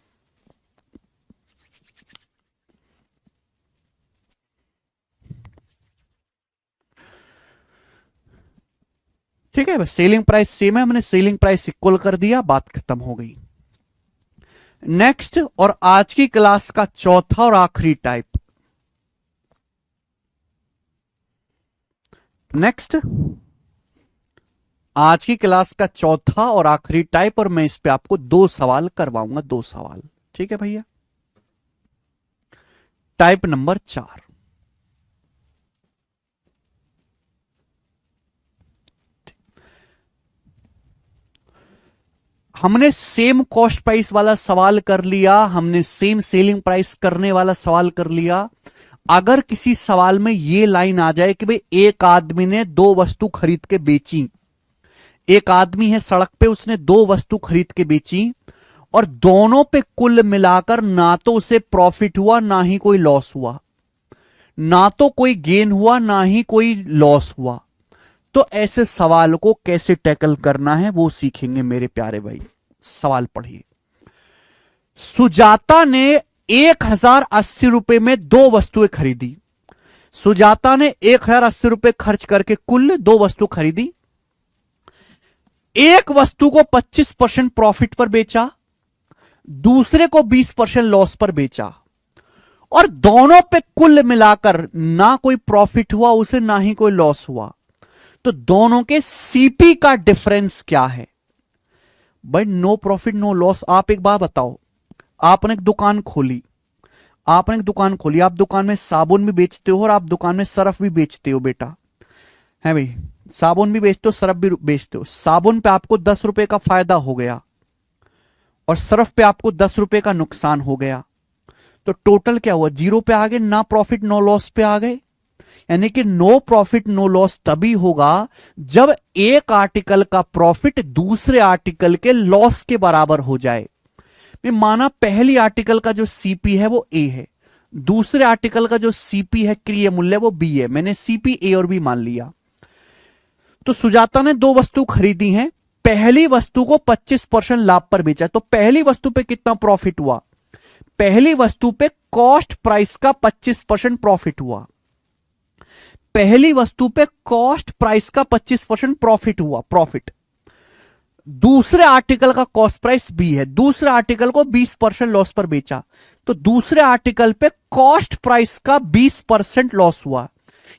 ठीक है, सेलिंग प्राइस सेम है, हमने सेलिंग प्राइस इक्वल कर दिया, बात खत्म हो गई। नेक्स्ट और आज की क्लास का चौथा और आखिरी टाइप। नेक्स्ट आज की क्लास का चौथा और आखिरी टाइप, और मैं इस पे आपको 2 सवाल करवाऊंगा, 2 सवाल। ठीक है भैया, टाइप नंबर 4। हमने सेम कॉस्ट प्राइस वाला सवाल कर लिया, हमने सेम सेलिंग प्राइस करने वाला सवाल कर लिया। अगर किसी सवाल में यह लाइन आ जाए कि भाई एक आदमी ने 2 वस्तु खरीद के बेची, एक आदमी है सड़क पे, उसने 2 वस्तु खरीद के बेची और दोनों पे कुल मिलाकर ना तो उसे प्रॉफिट हुआ ना ही कोई लॉस हुआ, ना तो कोई गेन हुआ ना ही कोई लॉस हुआ, तो ऐसे सवाल को कैसे टैकल करना है वो सीखेंगे मेरे प्यारे भाई। सवाल पढ़िए। सुजाता ने 1080 रुपए में दो वस्तुएं खरीदी। सुजाता ने 1080 रुपए खर्च करके कुल दो वस्तु खरीदी। एक वस्तु को 25% प्रॉफिट पर बेचा, दूसरे को 20% लॉस पर बेचा, और दोनों पे कुल मिलाकर ना कोई प्रॉफिट हुआ उसे, ना ही कोई लॉस हुआ। तो दोनों के सीपी का डिफरेंस क्या है? भाई नो प्रॉफिट नो लॉस। आप एक बात बताओ, आपने एक दुकान खोली, आप दुकान में साबुन भी बेचते हो और आप दुकान में सरफ भी बेचते हो बेटा, है भाई? साबुन भी बेचते हो, सरफ भी बेचते हो। साबुन पे आपको 10 रुपए का फायदा हो गया और सरफ पे आपको 10 रुपए का नुकसान हो गया, तो टोटल क्या हुआ? जीरो पे आ गए, ना प्रॉफिट नो लॉस पे आ गए। यानी कि नो प्रॉफिट नो लॉस तभी होगा जब एक आर्टिकल का प्रॉफिट दूसरे आर्टिकल के लॉस के बराबर हो जाए। मैं माना पहली आर्टिकल का जो सीपी है वो ए है, दूसरे आर्टिकल का जो सीपी है क्रिय मूल्य वो बी है। मैंने सीपी ए और बी मान लिया। तो सुजाता ने दो वस्तु खरीदी हैं, पहली वस्तु को 25% लाभ पर बेचा, तो पहली वस्तु पे कितना प्रॉफिट हुआ? पहली वस्तु पे कॉस्ट प्राइस का 25% प्रॉफिट हुआ। पहली वस्तु पे कॉस्ट प्राइस का 25% प्रॉफिट हुआ, प्रॉफिट। दूसरे आर्टिकल का कॉस्ट प्राइस बी है, दूसरे आर्टिकल को 20% लॉस पर बेचा, तो दूसरे आर्टिकल पे कॉस्ट प्राइस का 20% लॉस हुआ।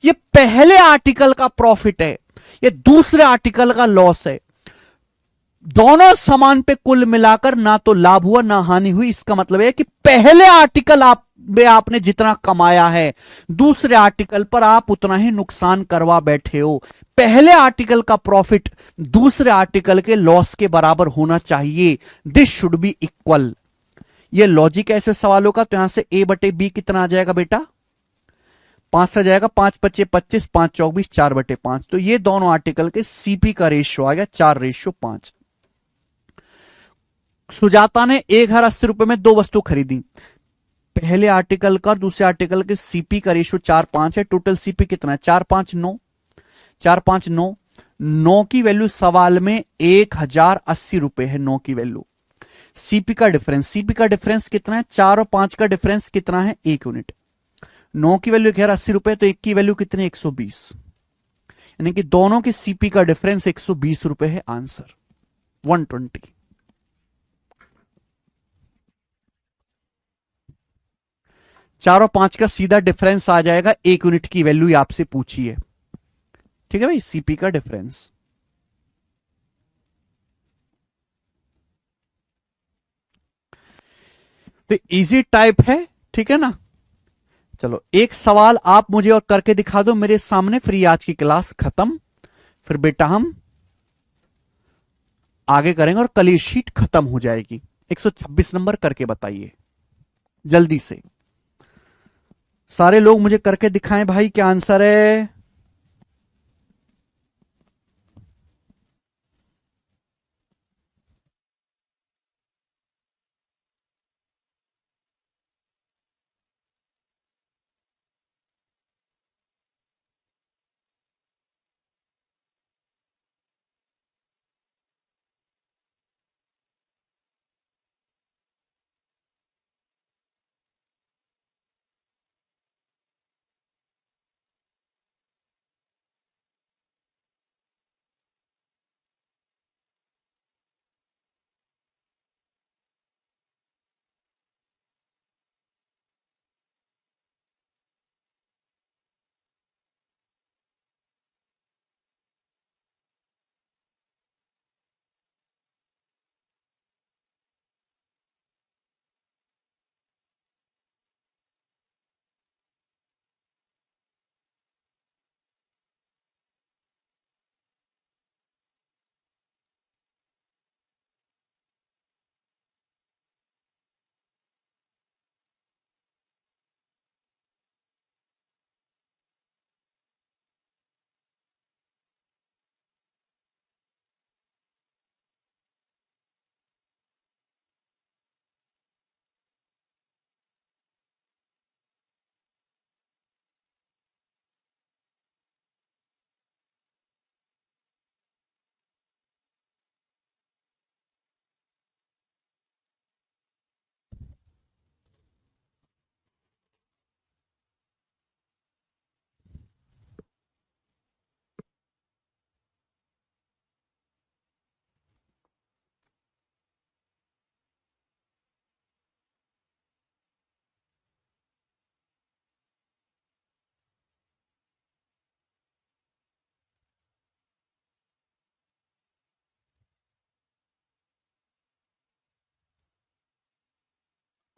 ये पहले आर्टिकल का प्रॉफिट है, ये दूसरे आर्टिकल का लॉस है। दोनों सामान पे कुल मिलाकर ना तो लाभ हुआ ना हानि हुई। इसका मतलब है कि पहले आर्टिकल आप में आपने जितना कमाया है, दूसरे आर्टिकल पर आप उतना ही नुकसान करवा बैठे हो। पहले आर्टिकल का प्रॉफिट दूसरे आर्टिकल के लॉस के बराबर होना चाहिए। This should be equal. ये लॉजिक ऐसे सवालों का। तो यहां से ए बटे बी कितना आ जाएगा बेटा? 5 आ जाएगा। 5×5 = 25, 5×4 = 4/5। तो ये दोनों आर्टिकल के सीपी का रेशियो आ गया 4:5। सुजाता ने 1080 रुपए में दो वस्तु खरीदी। पहले आर्टिकल का और दूसरे आर्टिकल के सीपी का रेशियो 4:5 है। टोटल सीपी कितना है? 4×5 = 9। 4×5 = 9। 9 की वैल्यू सवाल में 1080 रुपए है। 9 की वैल्यू। सीपी का डिफरेंस कितना है? 4 और 5 का डिफरेंस कितना है? 1 यूनिट। 9 की वैल्यू 1080 रुपए, तो 1 की वैल्यू कितनी? 120। यानी कि दोनों के सीपी का डिफरेंस 120 रुपए है। आंसर 120। 4 और 5 का सीधा डिफरेंस आ जाएगा 1 यूनिट की वैल्यू आपसे पूछी है। ठीक है भाई, सीपी का डिफरेंस। तो इजी टाइप है, ठीक है ना? चलो एक सवाल आप मुझे और करके दिखा दो मेरे सामने, फ्री। आज की क्लास खत्म। फिर बेटा हम आगे करेंगे और कल ये शीट खत्म हो जाएगी। 126 नंबर करके बताइए जल्दी से। सारे लोग मुझे करके दिखाएं भाई, क्या आंसर है?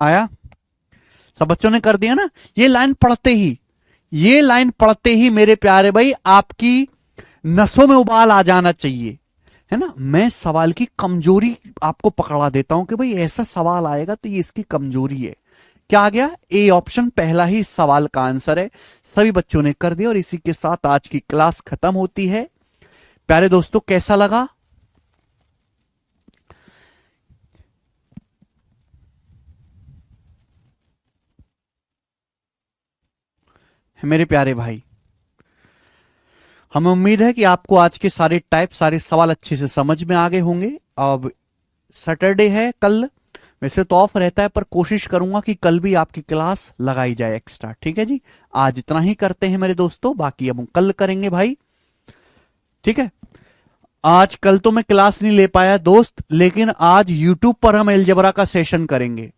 आया? सब बच्चों ने कर दिया ना? ये लाइन पढ़ते ही मेरे प्यारे भाई आपकी नसों में उबाल आ जाना चाहिए, है ना? मैं सवाल की कमजोरी आपको पकड़ा देता हूं कि भाई ऐसा सवाल आएगा तो ये इसकी कमजोरी है। क्या आ गया? ए ऑप्शन पहला ही सवाल का आंसर है। सभी बच्चों ने कर दिया और इसी के साथ आज की क्लास खत्म होती है। प्यारे दोस्तों, कैसा लगा? मेरे प्यारे भाई, हमें उम्मीद है कि आपको आज के सारे टाइप, सारे सवाल अच्छे से समझ में आ गए होंगे। अब सैटरडे है कल, वैसे तो ऑफ रहता है पर कोशिश करूंगा कि कल भी आपकी क्लास लगाई जाए एक्स्ट्रा। ठीक है जी? आज इतना ही करते हैं मेरे दोस्तों, बाकी अब हम कल करेंगे भाई। ठीक है? आज कल तो मैं क्लास नहीं ले पाया दोस्त, लेकिन आज यूट्यूब पर हम एलजेब्रा का सेशन करेंगे।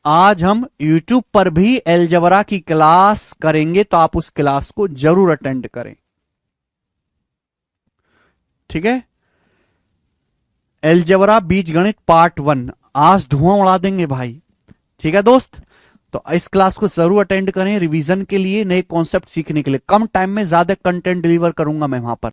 आज हम यूट्यूब पर भी एलजेब्रा की क्लास करेंगे, तो आप उस क्लास को जरूर अटेंड करें। ठीक है? एलजेब्रा बीजगणित पार्ट 1 आज धुआं उड़ा देंगे भाई। ठीक है दोस्त? तो इस क्लास को जरूर अटेंड करें रिवीजन के लिए, नए कॉन्सेप्ट सीखने के लिए। कम टाइम में ज्यादा कंटेंट डिलीवर करूंगा मैं वहां पर।